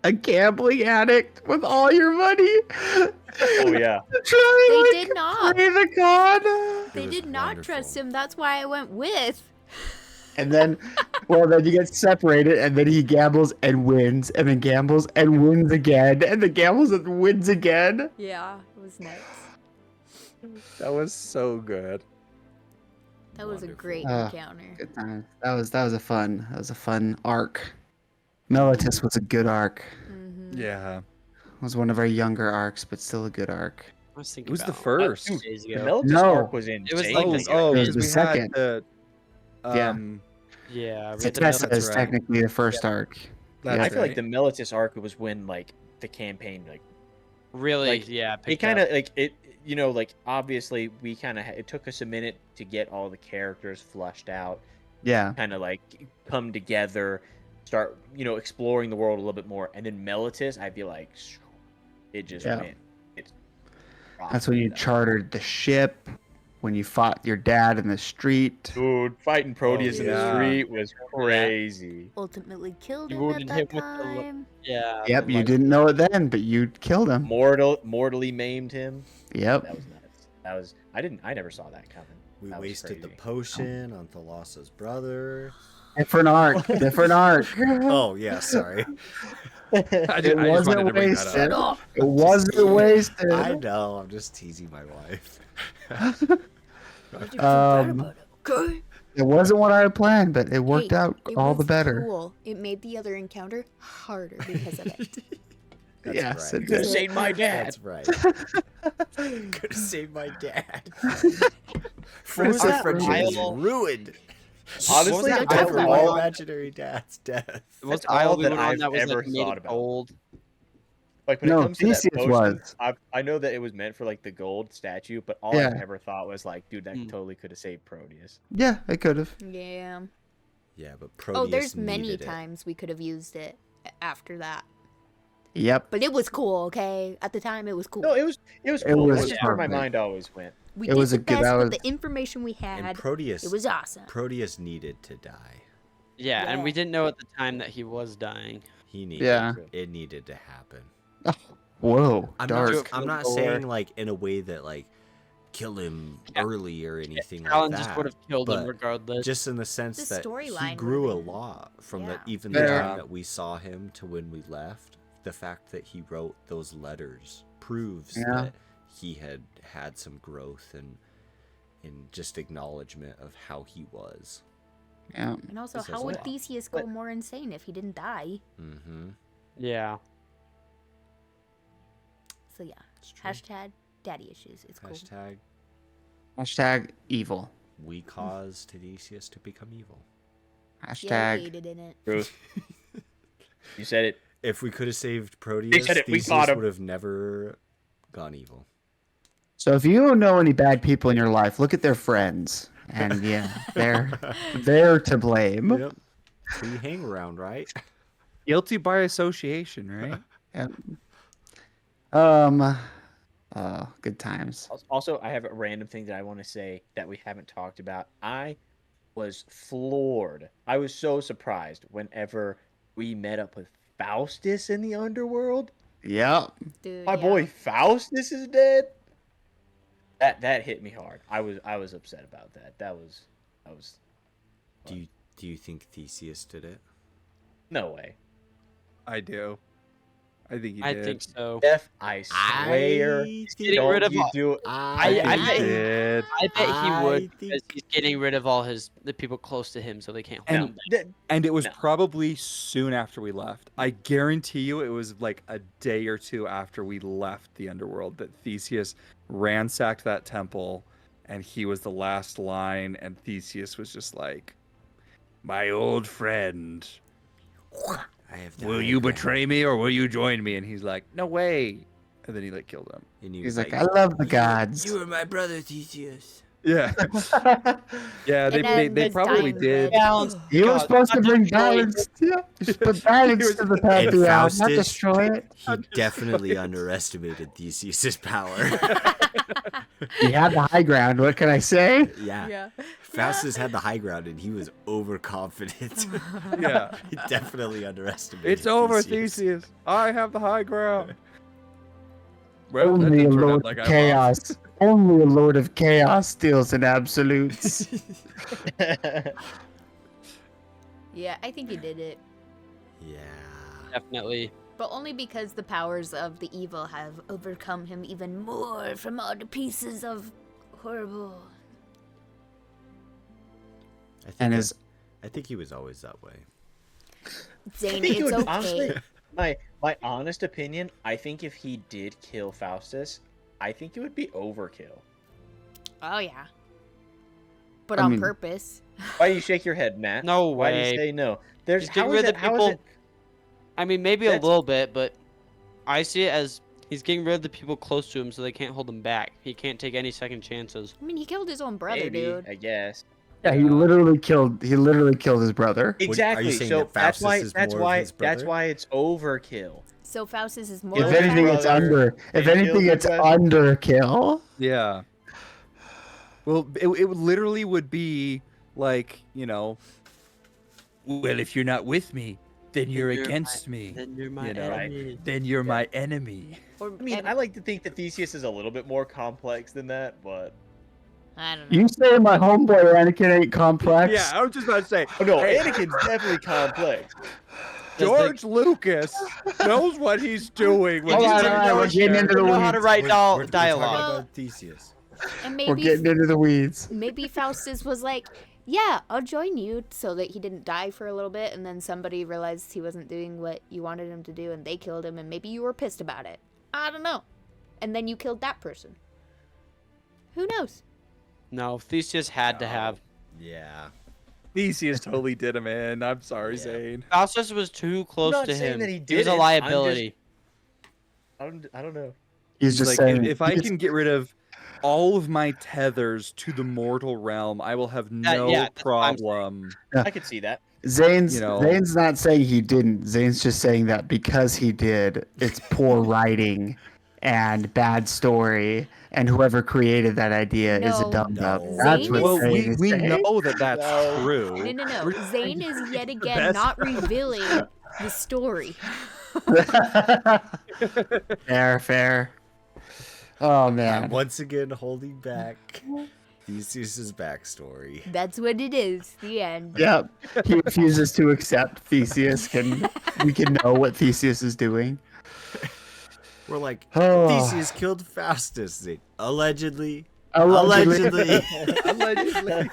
a gambling addict with all your money. Oh yeah. To try, They like, did not. play the con. They was did not trust wonderful. him. That's why I went with. And then, then you get separated, and then he gambles and wins, and then gambles and wins again, and then gambles and wins again. Yeah, it was nuts. That was so good. That was a Wonderful. great Ah. encounter. Good time. That was a fun arc. Melitus was a good arc. Hmm Yeah. It was one of our younger arcs, but still a good arc. I was thinking It was the about first. 2 days The ago. Melody No. arc was insane. was like Oh, this oh, It was because the we second. had the. Yeah. Yeah, we had the Tessa that's is right. technically the first arc. That's I feel like right. the Melitus arc was when like the campaign like really, like, yeah. it picked kind up. of like it like obviously we kind of it took us a minute to get all the characters flushed out, Yeah. kind of like come together, start exploring the world a little bit more, and then Melitus I feel like it just Yeah. went. It's That's when you chartered the ship, when you fought your dad in the street. Dude, fighting Proteus in the yeah. street was crazy. Ultimately killed You him at wouldn't that hit with the time. Yeah. Yep, the you light- didn't know it then, but you killed him. Mortally maimed him. Yep. That was nuts. That was I never saw that coming. We That was wasted the crazy. potion on Thalassa's brother. Different arc. Different arc. Oh, yeah, sorry. I It just wanted wasn't to bring that wasted. up. It wasn't wasted. I know, I'm just teasing my wife. Um, Okay. It wasn't what I had planned, but it worked Hey, out it all the was better. Cool. It made the other encounter harder because of it. That's Yes, right. it Could have did. saved my dad. That's right. Could have saved my dad. was Friendship that friendship is aisle? ruined. Honestly, Don't out talk of about my all, imaginary dad's death. What's That's all aisle we that went on I've that was ever like made thought of about. gold? like when No, it comes to that Theseus potion, was. I know that it was meant for like the gold statue, but all Yeah. I've ever thought was like, dude, that Hmm. totally could have saved Proteus. Yeah, it could have. Yeah. Yeah, but Proteus Oh, there's many needed it. times we could have used it after that. Yep. But it was cool, okay? At the time, it was cool. No, it was It cool. was That's just where my perfect. mind always went. we it did was the a good- best that with was- the information we And had. Proteus, It was awesome. Proteus needed to die. Yeah, and we Yeah. didn't know at the time that he was dying. He needed. Yeah. It needed to happen. Whoa, I'm dark. not. I'm not Or- saying like in a way that like kill him Yeah. early or anything like Alan that. just would have killed him but regardless. Just in the sense The that he storyline grew a would've been- lot from yeah. even the Yeah. time that we saw him to when we left. The fact that he wrote those letters proves Yeah. that he had some growth and just acknowledgement of how he was. Yeah. And also, This is how a would lot. Theseus go more insane if he didn't die? Mm-hmm. Yeah. So yeah, hashtag daddy issues. It's cool. Hashtag Evil. we caused Theseus to become evil. Yeah, I Hashtag hated in it. Truth. You said it. If we could have saved Proteus, said it, we Theseus caught him. would have never gone evil. So if you don't know any bad people in your life, look at their friends, and yeah, they're to blame. Yep. We hang around, right? Guilty by association, right? Good times. Also, I have a random thing that I want to say that we haven't talked about. I was floored. I was so surprised whenever we met up with Faustus in the underworld. Yep. Dude, My yeah. boy Faustus is dead. That hit me hard. I was upset about that. That was Do you think Theseus did it? no way. I do. I think he I did. think so. Jeff, I swear, Getting rid of you all- do it. I I bet- did. I bet he would I because think- he's getting rid of all the people close to him, so they can't hold And- him back. Th- And it was No. probably soon after we left. I guarantee you it was like a day or two after we left the underworld that Theseus ransacked that temple and he was the last line and Theseus was just like, my old friend, I have the will high you ground. betray me or will you join me? And he's like, no way. And then he like killed him. And he He's was like, I love the gods. You were my brother, Theseus. Yeah. Yeah, And then they the probably dying did. red. You were God, supposed to not bring destroy it. balance. Yeah, you should put balance to the And pantheon, not Faustus- destroy it. He definitely underestimated Theseus's power. He had the high ground. What can I say? Yeah. Faustus had the high ground and he was overconfident. Yeah. He definitely underestimated It's over, Theseus. I have the high ground. Well, that Only a didn't turn out lord like of I chaos. Only a lord of chaos deals in absolutes. Yeah, I think he did it. Yeah. Definitely. But only because the powers of the evil have overcome him even more from all the pieces of horrible. And his I think he was always that way. Zane, think it it's would- okay. honestly, my honest opinion, I think if he did kill Faustus, I think it would be overkill. Oh yeah. But I on mean- purpose. Why do you shake your head, Matt? No Why do way. you say no? There's He's getting how is rid of it- the how is people. it- I mean, maybe a That's- little bit, but I see it as he's getting rid of the people close to him, so they can't hold him back. He can't take any second chances. I mean, he killed his own brother, maybe, dude. I guess. yeah, he literally killed his brother. Exactly. saying So that that's why Faustus is more of his that's brother? why it's overkill. So Faustus is more. If Kill of a his anything, fan- it's brother under. If and anything, kill it's his brother. underkill. Yeah. Well, it literally would be like, you know, well, if you're not with me, then you're you're against me. Then you're my You know, enemy. Then you're my enemy. or, I mean, and- I like to think that Theseus is a little bit more complex than that, but I don't know. You say my homeboy Anakin ain't complex? Yeah, I was just about to say, oh no, Hey. Anakin's definitely complex. George Lucas knows what he's doing. When Hold he's on, putting hold on, we're those getting into the know how to weeds. write We're talking dialogue. about Theseus. And We're maybe getting into the weeds. maybe Faustus was like, yeah, I'll join you, so that he didn't die for a little bit, and then somebody realized he wasn't doing what you wanted him to do, and they killed him, and maybe you were pissed about it. I don't know. And then you killed that person. Who knows? No, Theseus had to have. Yeah. Theseus totally did him in. I'm sorry, Yeah. Zane. Faustus was too close not to saying him. that he He was a didn't, I'm liability. I don't know. He's He's just like, saying. if I can get rid of all of my tethers to the mortal realm, I will have no yeah, that's what I'm saying. problem. I could see that. Zane's you know- Zane's not saying he didn't. Zane's just saying that because he did, it's poor writing and bad story, and whoever created that idea is a No. dumb up. No. That's Zane what Well, Zane we, is we saying. know that that's No. true. No. Zane is yet again best. not revealing the story. Fair. Oh I'm man. once again holding back Theseus's backstory. That's what it is. The end. Yep. He refuses to accept Theseus. We can know what Theseus is doing. We're like, Oh. Theseus killed Faustus. They- Allegedly. Allegedly. Allegedly.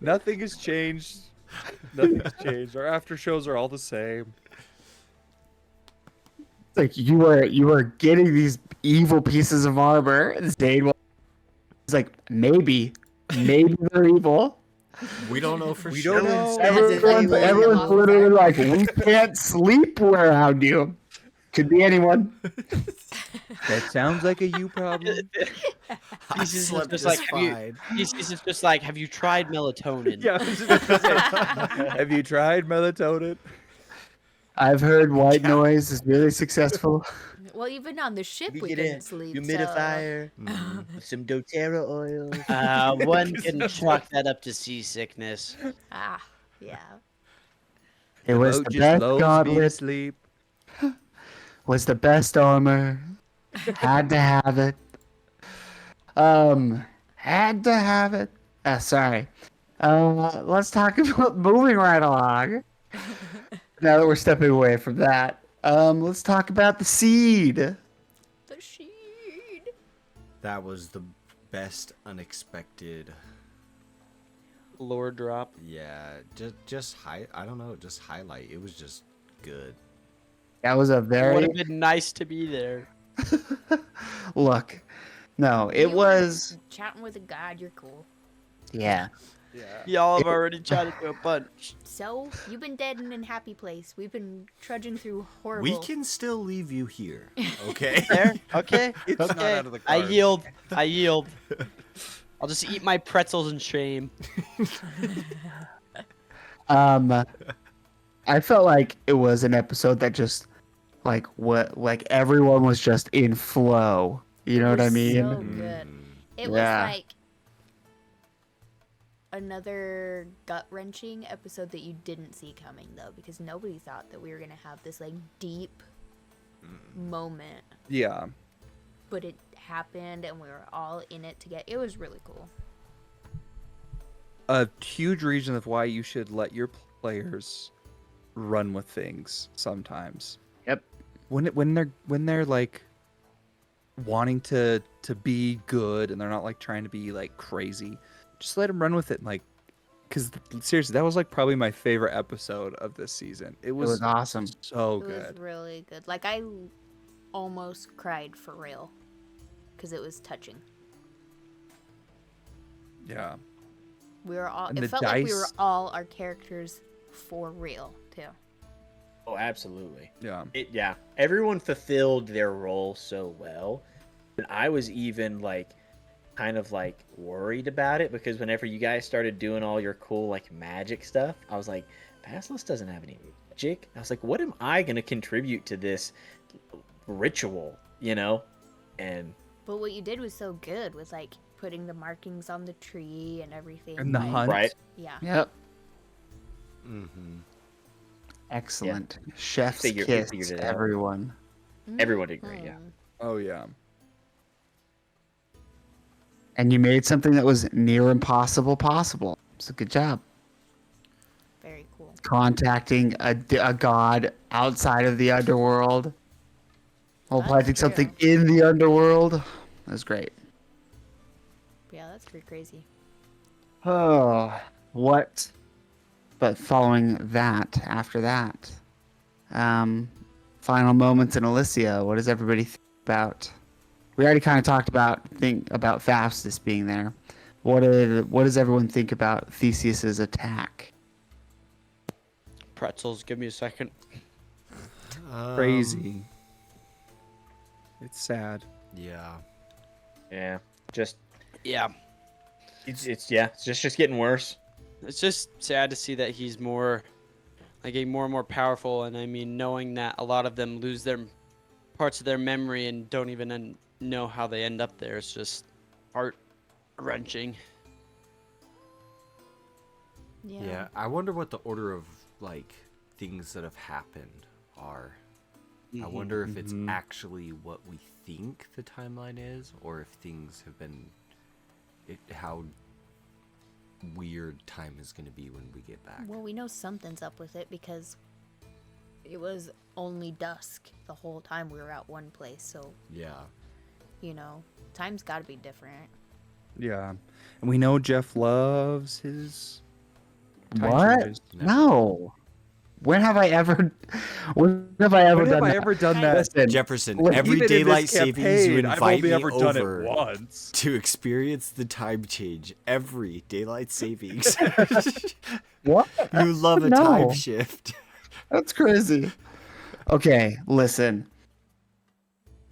Nothing has changed. Nothing's changed. Our after shows are all the same. It's like you were getting these evil pieces of armor, and Zane was like, maybe they're evil. We don't know for We sure. don't know. Everyone's literally like, we can't sleep around you. Could be anyone. That sounds like a you problem. I Thesis is slept just just like, fine. Thesis is just like, have you tried melatonin? Yeah. I was just about to say, have you tried melatonin? I've heard white noise is really successful. Well, even on the ship You we get a couldn't sleep. humidifier, Mhm. some doTERRA oil. One can chalk that up to seasickness. So, yeah. It was boat the just best lulls me to gauntlet, sleep. was the best armor. Had to have it. Had to have it. Sorry. Let's talk about moving right along. Now that we're stepping away from that, let's talk about the seed. The seed. That was the best unexpected. Lore drop. Yeah, just highlight. It was just good. That was a Would very have been nice to be there. look. No, it You were was chatting with a god. You're cool. yeah. Yeah. Y'all have already chatted to a bunch. So you've been dead in a happy place. We've been trudging through horrible. We can still leave you here, okay? There? Okay. It's not Okay. out of the I cards. yield. I yield. I'll just eat my pretzels in shame. I felt like it was an episode that just like everyone was just in flow. You know It what I was mean? So good. It Yeah. was like another gut-wrenching episode that you didn't see coming, though, because nobody thought that we were gonna have this like deep moment, Yeah. but it happened, and we were all in it together. It was really cool. A huge reason of why you should let your players run with things sometimes. Yep. When they're like wanting to be good and they're not like trying to be like crazy, just let them run with it. Like, because seriously, that was like probably my favorite episode of this season. It It was was awesome. so It was good. really good. Like, I almost cried for real, because it was touching. Yeah. We were all. And It the felt like we were dice- all our characters for real too. Oh, absolutely. Yeah. Yeah, everyone fulfilled their role so well. And I was even like kind of like worried about it, because whenever you guys started doing all your cool like magic stuff, I was like, Basilisk doesn't have any magic. I was like, what am I gonna contribute to this ritual, you know? And But what you did was so good with like putting the markings on the tree and everything. And the like, hunt. right, Yeah. Yep. Mm-hmm. Excellent. Chef's Figured kiss, it out. everyone. everyone did great. Yeah. Mm. Oh yeah. And you made something that was near impossible possible. So good job. Very cool. Contacting a god outside of the underworld. While That's planting true. something in the underworld. That was great. Yeah, that's pretty crazy. Oh, what? But following that, after that, final moments in Elysia. What does everybody think about? We already kind of talked about Faustus being there. What does everyone think about Theseus's attack? Pretzels. Give me a second. Crazy. It's sad. Yeah. Yeah. Just Yeah. it's just getting worse. It's just sad to see that he's more, like, getting more and more powerful. And I mean, knowing that a lot of them lose their parts of their memory and don't even know how they end up there. It's just heart wrenching. Yeah. Yeah. I wonder what the order of like things that have happened are. I wonder if it's Mhm. actually what we think the timeline is, or if things have been how weird time is going to be when we get back. Well, we know something's up with it because it was only dusk the whole time we were at one place. So, Yeah. you know, time's got to be different. Yeah. And we know Jeff loves his time What? changes. No. When have I ever When done have that? I ever done that? Listen, Jefferson, Well, every Even in this daylight savings you campaign, I've invite only me ever done it over once. to experience the time change. Every daylight savings. what? You love a No. time shift. That's crazy. Okay, listen.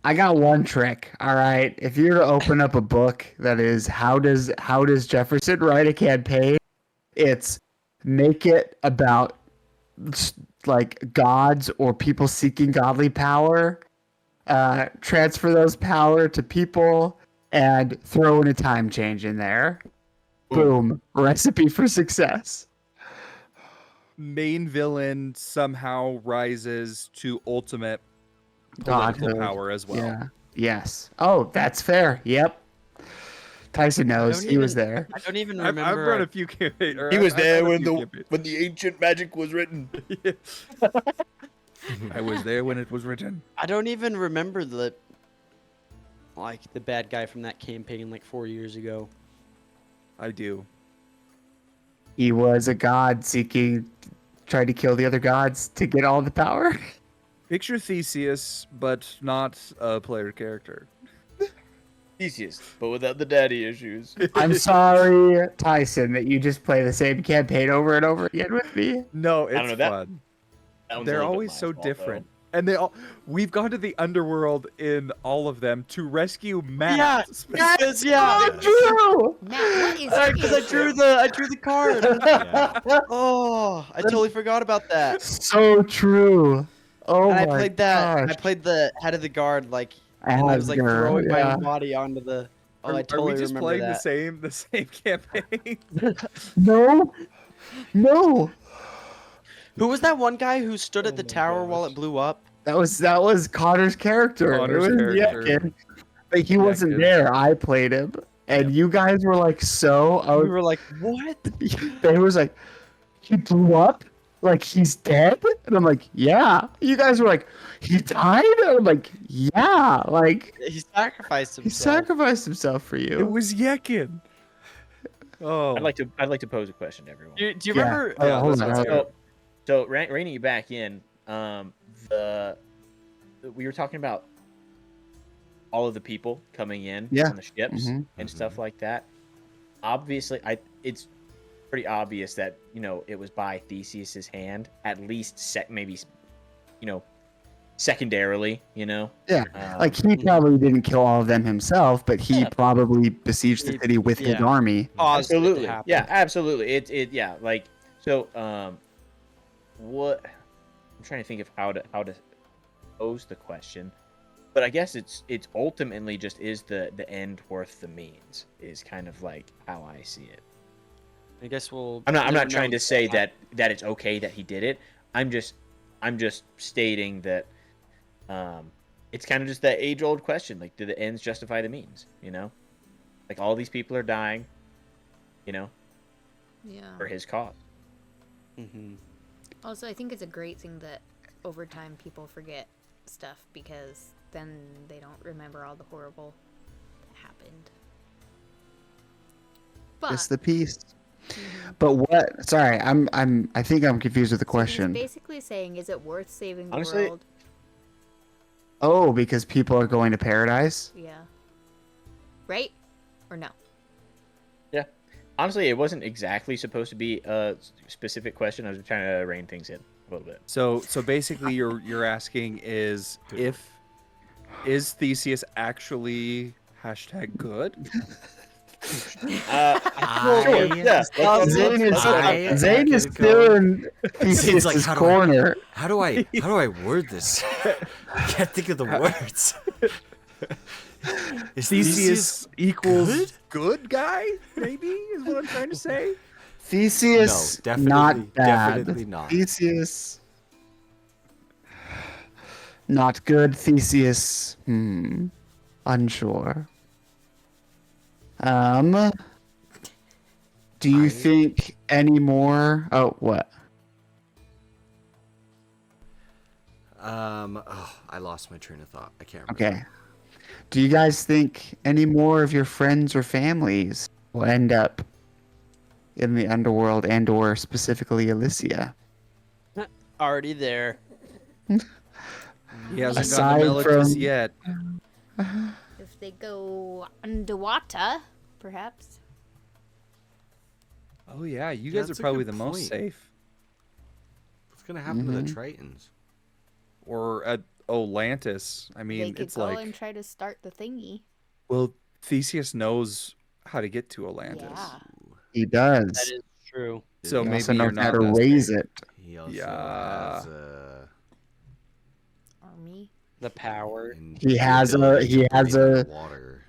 I got one trick, all right? If you're to open up a book that is how does Jefferson write a campaign? It's make it about like gods or people seeking godly power, transfer those power to people, and throw in a time change in there. Boom. Recipe for success. Main villain somehow rises to ultimate political Godhood. power as well. Yeah. Yes. Oh, that's fair. Yep. Tyson knows. don't He was even- there. I don't even I've remember. run a few campaigns. He was there when the ancient magic was written. I was there when it was written. I don't even remember the bad guy from that campaign like 4 years ago. I do. He was a god trying to kill the other gods to get all the power. Picture Theseus, but not a player character. Theseus, but without the daddy issues. I'm sorry, Tyson, that you just play the same campaign over and over again with me. No, it's don't know, that- fun. That one's a They're little bit always my so fault, different. though. And we've gone to the underworld in all of them to rescue Matt. Yeah, specifically. yeah. True. Matt, what is your Because I issue? drew the card. Yeah. Oh, I totally forgot about that. So true. Oh And my I played that. gosh. I played the head of the guard, and I was like Asger, throwing yeah. my own body onto the. Oh, I Are totally we just remember playing that. the same campaign? No. No. Who was that one guy who stood at Oh the my tower while gosh. it blew up? That was Connor's character. Connor's it was character. Yekin. But he wasn't Yekin. there. I played him. And you guys were like We were like, what? they was like, he blew up? Like he's dead? And I'm like, yeah. You guys were like, he died? And I'm like, yeah. Like He sacrificed he himself. sacrificed himself for It you. was Yekin. Oh, I'd like to pose a question to everyone. Do you Yeah. remember? Oh, hold let's on, go. hold on. So reining you back in, we were talking about all of the people coming in Yeah. on the ships Mhm. and stuff like that. Obviously, it's pretty obvious that it was by Theseus's hand, at least maybe secondarily. Yeah. Um, Like he probably didn't kill all of them himself, but he Yeah. probably besieged the He- city with his yeah. army. Caused it to absolutely, happen. yeah, absolutely. Yeah, like so. What I'm trying to think of how to pose the question, but I guess it's ultimately just is the end worth the means is kind of like how I see it. I guess we'll. I'm never not trying know. to say that it's okay that he did it. I'm just stating that it's kind of just that age-old question, like, do the ends justify the means? Like all these people are dying, Yeah. for his cause. Mhm. Also, I think it's a great thing that over time people forget stuff because then they don't remember all the horrible that happened. But Just the peace. But what? Sorry, I think I'm confused with the so he's question. basically saying, is it worth saving the Honestly- world? Oh, because people are going to paradise? Yeah. Right? Or no? Honestly, it wasn't exactly supposed to be a specific question. I was trying to rein things in a little bit. so basically, you're asking is Theseus actually #good? Sure, yeah. Zane I- Zane is I- still in Zane's Theseus' like, how do corner. How do I word this? I can't think of the words. Is Theseus equals good? good guy? Maybe is what I'm trying to say. Theseus, No, definitely- not bad. definitely not. Theseus, not good. Theseus, unsure. Do you think any more? Oh, what? Oh, I lost my train of thought. I can't remember. Okay. Do you guys think any more of your friends or families will end up in the underworld and/or specifically Elysia? already there. He hasn't Aside gotten the Mellitus from- yet. If they go underwater, perhaps. Oh yeah, you Yeah, guys are that's a probably good the most point. safe. What's gonna happen to the Tritons? Or at Atlantis. I They mean, could it's go like, and try to start the thingy. well, Theseus knows how to get to Atlantis. Yeah. He That does. is true. So He maybe also you're knows how not to that raise safe. it. He also Yeah. has Army. The power. He has a- water.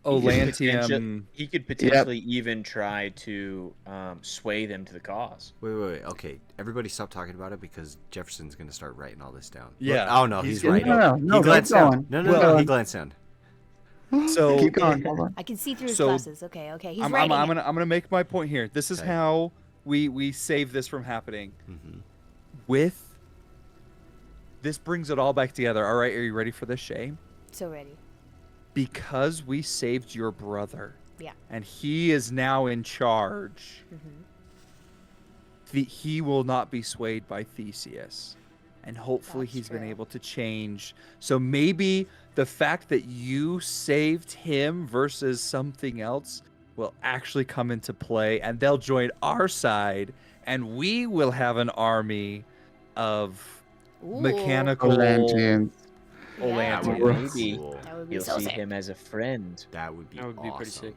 Atlantium. He could potentially even try to sway them to the cause. Wait. Okay, everybody stop talking about it because Jefferson's gonna start writing all this down. Yeah, Oh no, he's he's gonna- writing. No, He keep glanced down. going. No, Well- he glanced down. So Keep going. Hold on. I can see through his So, glasses. Okay. He's I'm writing it. gonna make my point here. This is Okay. how we save this from happening. Hmm. With this brings it all back together. All right, are you ready for this, Shay? So ready. Because we saved your brother. Yeah. And he is now in charge. He will not be swayed by Theseus. And hopefully That's he's been true. able to change. So maybe the fact that you saved him versus something else will actually come into play, and they'll join our side, and we will have an army of Ooh. mechanical Atlanteans. Yeah. Atlanteans. That would be Maybe. cool. That would be You'll so see sick. him as a friend. That would be That would be pretty awesome. sick.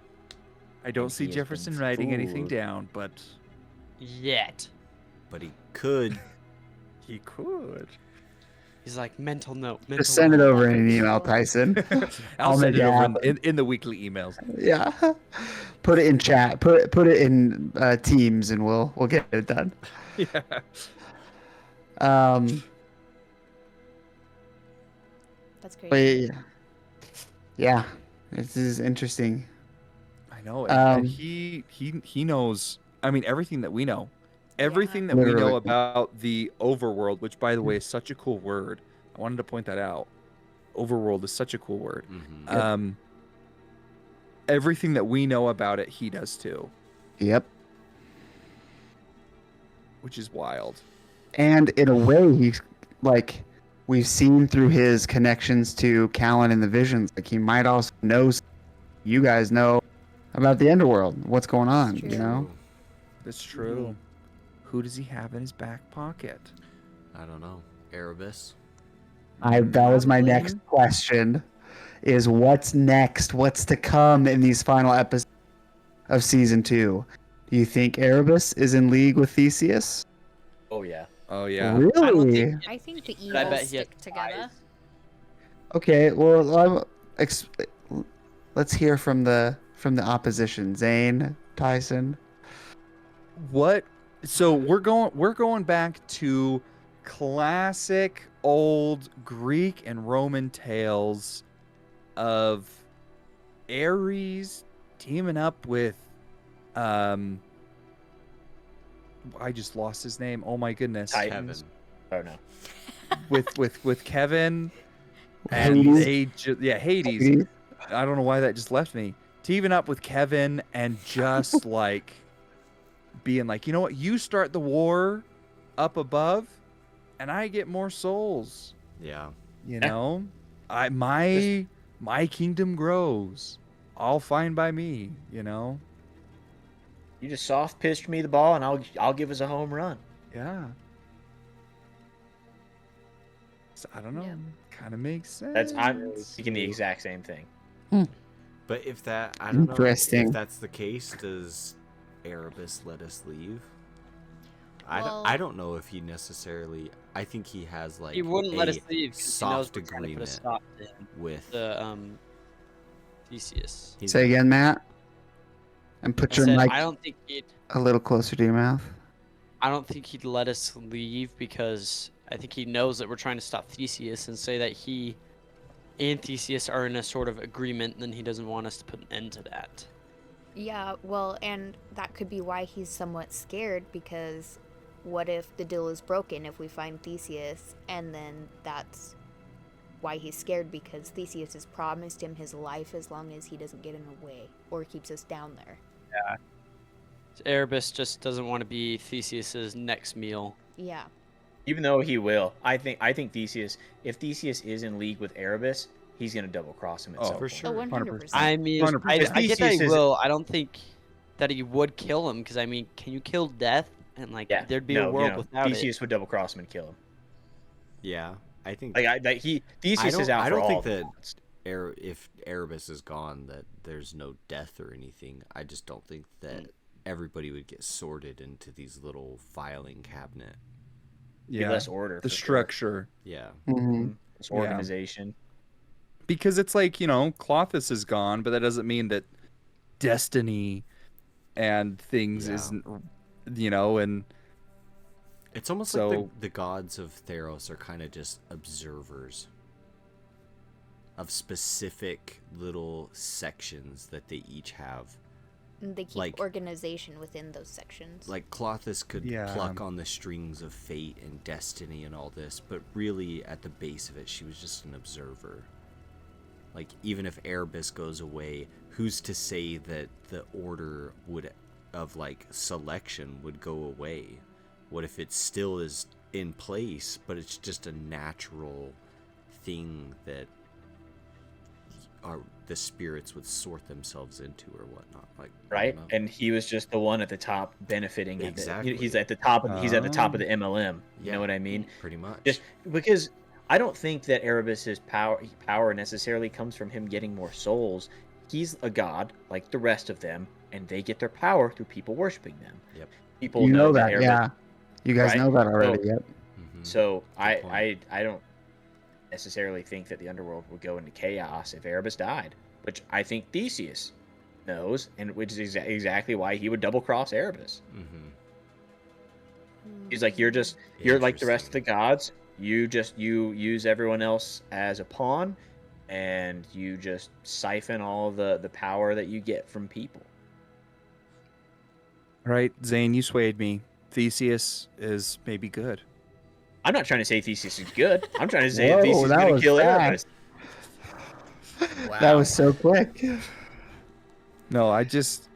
I don't And see he has been Jefferson writing anything fooled. down, but Yet. But he could. he could. He's like, mental note. Mental Just send it note. over in an email, Tyson. I'll I'll send make it it over happen. in the weekly emails. Yeah. Put it in chat. Put it in Teams, and we'll get it done. Yeah. That's great. But yeah, this is interesting. I know. Um, And he knows. I mean, everything that we know, everything that we Literally. know about the overworld, which by the way is such a cool word. I wanted to point that out. Overworld is such a cool word. Mhm. Everything that we know about it, he does too, Yep. which is wild. And in a way, he's like, we've seen through his connections to Callan and the visions. Like, he might also know you guys know about the underworld, what's going on, true. you know? That's true. Who does he have in his back pocket? I don't know. Erebus. That was my Probably. next question, is what's next? What's to come in these final episodes of season 2? Do you think Erebus is in league with Theseus? Oh yeah. Oh yeah. I don't Really? think I think the But I bet evils he has stick together. eyes. Okay, well, let's hear from the opposition. Zane, Tyson. What? So we're going back to classic old Greek and Roman tales of Ares teaming up with I just lost his name. Oh my goodness. Titans. Kevin. Oh no. With Kevin and Hades. Hades. I don't know why that just left me. Teaming up with Kevin and just like being like, you know what? You start the war up above, and I get more souls. Yeah. You know, my kingdom grows. All fine by me. You know. You just soft pitched me the ball, and I'll give us a home run. Yeah. So, I don't know. Yeah. Kind of makes sense. I'm thinking the exact same thing. But if that, I don't know. Interesting. If that's the case, does Erebus let us leave? Well- I don't know if he necessarily. I think he has like He wouldn't let us a leave because he knows soft we're trying to put a agreement stop to him. with. The Theseus. he's- Say again, Matt. And I put your said, mic I don't think a little closer to your mouth. he'd let us leave because I think he knows that we're trying to stop Theseus and say that he and Theseus are in a sort of agreement, then he doesn't want us to put an end to that. Yeah, well, and that could be why he's somewhat scared, because what if the deal is broken if we find Theseus, and then that's why he's scared, because Theseus has promised him his life as long as he doesn't get in the way or keeps us down there. Erebus just doesn't want to be Theseus's next meal. Yeah. Even though he will, I think Theseus. If Theseus is in league with Erebus, he's gonna double cross him at Oh, some for point. sure. 100%. I mean, 100%. I get that he Theseus is- will. I don't think that he would kill him because I mean, can you kill death? And like, Yeah, there'd be no, a world without Theseus would double cross him and kill him. Yeah, I think. Theseus is out I for don't all. think that if Erebus is gone, that there's no death or anything. I just don't think that everybody would get sorted into these little filing cabinet. Be Yeah, less order. the for sure. structure. Yeah. Mhm. It's organization. Because it's like, Clothis is gone, but that doesn't mean that destiny and things Yeah. isn't, and It's almost So- like the gods of Theros are kind of just observers of specific little sections that they each have. And they keep like- organization within those sections. Like Clothis could Yeah. pluck on the strings of fate and destiny and all this, but really at the base of it, she was just an observer. Like, even if Erebus goes away, who's to say that the order of selection would go away? What if it still is in place, but it's just a natural thing that the spirits would sort themselves into or whatnot? Like, I Right, don't know. and he was just the one at the top benefiting. Exactly. He's at the top. He's at the top of Oh. the MLM. You Yeah. know what I mean? Pretty much. Just because I don't think that Erebus's power necessarily comes from him getting more souls. He's a god like the rest of them, and they get their power through people worshiping them. Yep. People You know that, Erebus, yeah. You guys Right? know that already, So- yep. Mhm. So Good point. I don't necessarily think that the underworld would go into chaos if Erebus died, which I think Theseus knows, and which is exactly why he would double cross Erebus. Mhm. He's like, you're like the rest of the gods. You use everyone else as a pawn, and you just siphon all the power that you get from people. right, Zane, you swayed me. Theseus is maybe good. I'm not trying to say Theseus is good. I'm trying to say Whoa, Theseus is that going to was kill fast. Erebus. That was so quick. No, I just,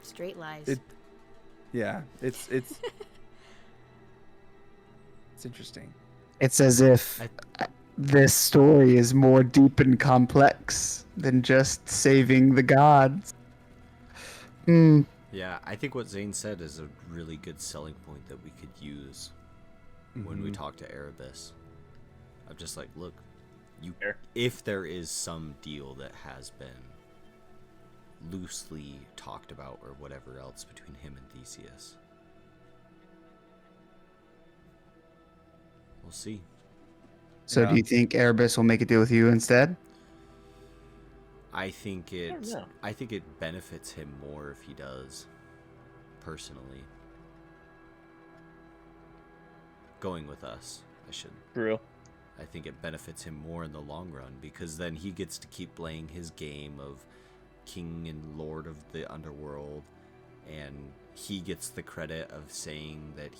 Straight lies. It- yeah, it's it's interesting. It's as if this story is more deep and complex than just saving the gods. Hmm. Yeah, I think what Zane said is a really good selling point that we could use when we Mhm. talk to Erebus. I'm just like, look, Fair. if there is some deal that has been loosely talked about or whatever else between him and Theseus, we'll see. So Yeah. do you think Erebus will make a deal with you instead? I think don't know. I think it benefits him more if he does, personally. Going with us, I should. True. I think it benefits him more in the long run because then he gets to keep playing his game of king and lord of the underworld, and he gets the credit of saying that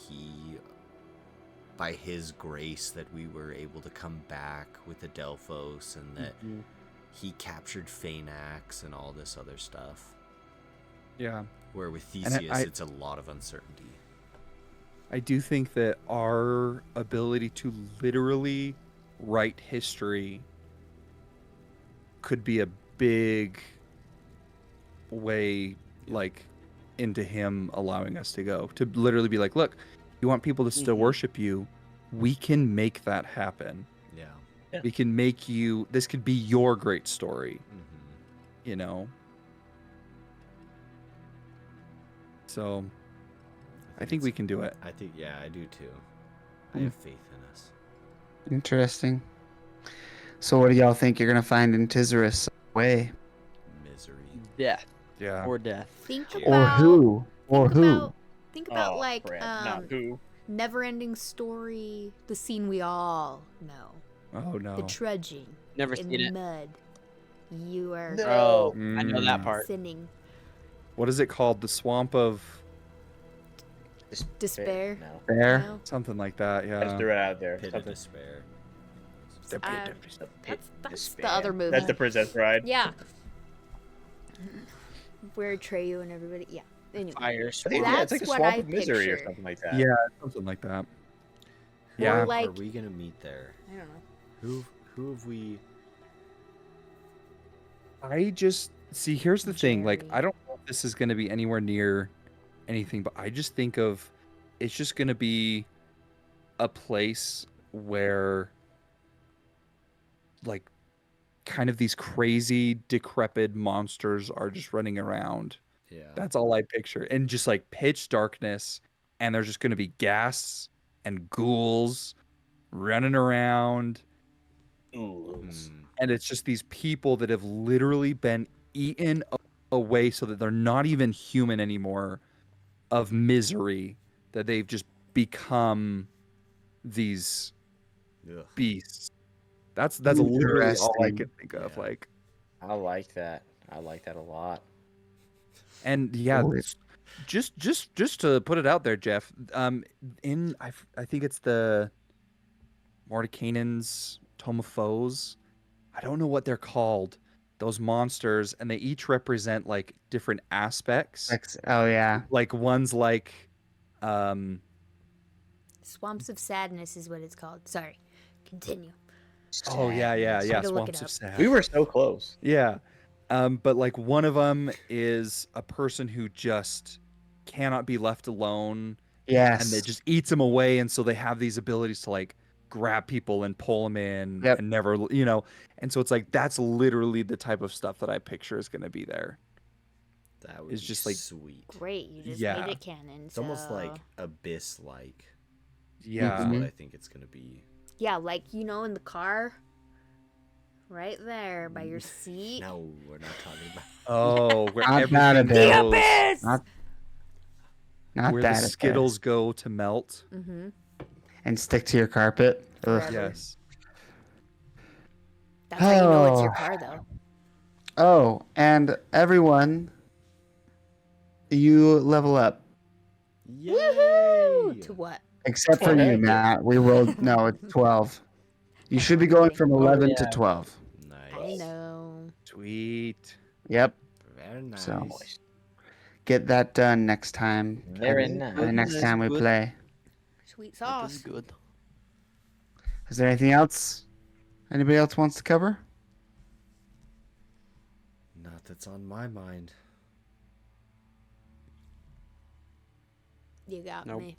by his grace, that we were able to come back with Adelphos, and that he captured Phaenax and all this other stuff. Yeah. Where with And Theseus, I- it's a lot of uncertainty. I do think that our ability to literally write history could be a big way, into him allowing us to go. To literally be like, look, you want people to still worship you, we can make that happen. Yeah. Yeah. We can make you, this could be your great story, Mm-hmm. you know? So, I think we can do it. I think, yeah, I do too. I Mm. have faith in us. Interesting. So what do y'all think you're gonna find in Tizarus way? Misery. Death Yeah. or death. Think Or about who? Or think who? about think about Oh, Brad, not who. never-ending story, the scene we all know, Oh, no. the trudging Never in seen the it. mud. You are Oh, I know that Mm. part. sinning. What is it called? The Swamp of Despair. No. There. No? something like that, I just yeah. threw it out there. Pit of Something- despair. The That's Despair. the other movie. That's the Princess Bride. Yeah. Where Treyu and everybody. Yeah. Anyway. Fires. I think, yeah, it's That's like a what swamp I of misery or pictured. something like that. Yeah, something like that. Yeah. Or like, are we gonna meet there? I don't know. Who have we? I just see. Here's the thing. Like, Jerry. I don't know if this is going to be anywhere near anything, but I just think of it's just going to be a place where, like, kind of these crazy, decrepit monsters are just running around. Yeah. That's all I picture, and just like pitch darkness, and there's just going to be ghasts and ghouls running around. Ghouls. And it's just these people that have literally been eaten away so that they're not even human anymore, of misery, that they've just become these Ugh. beasts. That's literally all I Interesting. can think of. Yeah. Like, I like that. I like that a lot. and yeah, Cool. just to put it out there, Jeff. I think it's the Mordecai's Tome of Foes. I don't know what they're called. Those monsters, and they each represent like different aspects. Oh yeah. Like one's like, Swamps of Sadness is what it's called. Sorry. Continue. oh yeah, Had to look it Swamps of up. Sad. We were so close. Yeah. But like one of them is a person who just cannot be left alone, Yes. and it just eats them away, and so they have these abilities to like grab people and pull them in Yep. and never, and so it's like that's literally the type of stuff that I picture is going to be there. That would It's be just, like, sweet. Great. You just Yeah. made it canon. It's almost so- like abyss-like. Yeah. That's Mhm. what I think it's gonna be. Yeah, like, in the car. Right there by your seat. No, we're not talking about. Oh, where Not everything that The abyss. goes, abyss! Not where that the abyss. Skittles go to melt. Mm-hmm. And stick to your carpet. Ugh. Forever. Yes. That's how you know it's your Oh. car, though. Oh, and everyone, you level up. Woohoo! Yay! To what? Except for you, Okay. Matt. We rolled. No, it's 12. You should be going from 11 to yeah. 12. Nice. I know. Sweet. Yep. Very nice. So- Get that done next time. Very The nice. next time we Good. play. Sweet That is sauce. good. Is there anything else? Anybody else wants to cover? Not that's on my mind. You got Nope. me.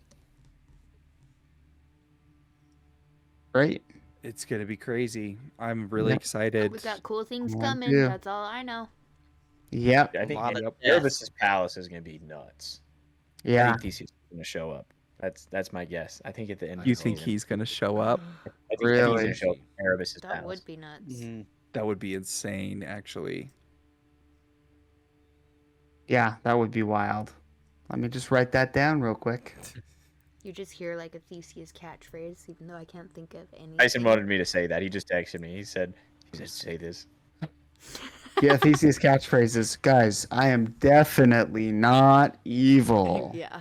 Great. It's gonna be crazy. I'm really Yep. excited. We got cool things Me coming. too. That's all I know. Yep. I think lot of Erebus's palace is going to be nuts. I Yeah. think Theseus is going to show up. That's my guess. I think at the end of You the think season, he's gonna show up? I think he's Really? going to show up in Erebus's That palace. would be nuts. Mm-hmm. That would be insane, actually. Yeah, that would be wild. Let me just write that down real quick. You just hear like a Theseus catchphrase, even though I can't think of any. Tyson wanted me to say that. He just texted me. He said, say this. Yeah, Theseus catchphrases. Guys, I am definitely not evil. Yeah.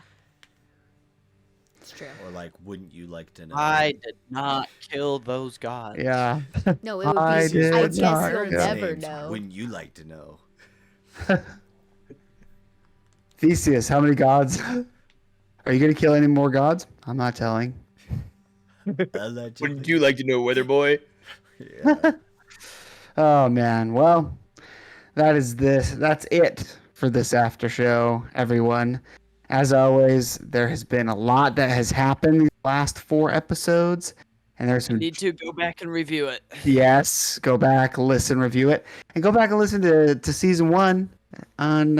It's true. Or like, wouldn't you like to know? I did not kill those gods. Yeah. No, it would be. I did I not guess you'll kill. never Names, know. Wouldn't you like to know? Theseus, how many gods? Are you going to kill any more gods? I'm not telling. Allegedly. Wouldn't you like to know, Weather Boy? Yeah. Oh, man. Well, that's it for this after show, everyone. As always, there has been a lot that has happened these last 4 episodes. And there's You some need to go back and review it. Yes, go back, listen, review it, and go back and listen to season 1 on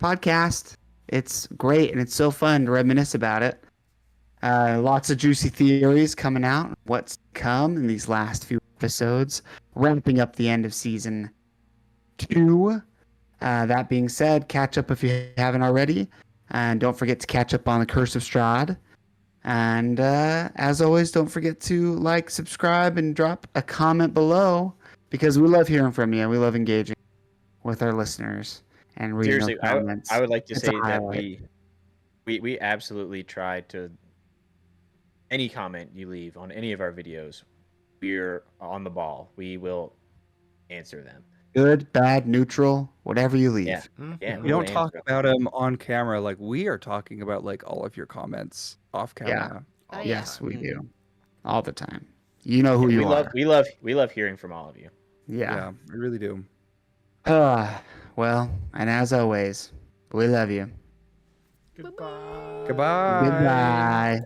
podcast. It's great and it's so fun to reminisce about it. Lots of juicy theories coming out. What's to come in these last few episodes, ramping up the end of season 2. That being said, catch up if you haven't already, and don't forget to catch up on the Curse of Strahd. And as always, don't forget to like, subscribe, and drop a comment below, because we love hearing from you. We love engaging with our listeners and reading Seriously, those comments. I would like to It's say a that highlight. we absolutely try to. Any comment you leave on any of our videos, we're on the ball. We will answer them. Good, bad, neutral, whatever you leave. Yeah. Mhm. Yeah, We don't will talk answer about them on camera like we are talking about like all of your comments off camera. Oh, All yeah. Yes, we do. all the time. You know who we you love are. we love hearing from all of you. Yeah. I really do. Well, and as always, we love you. Goodbye. Goodbye.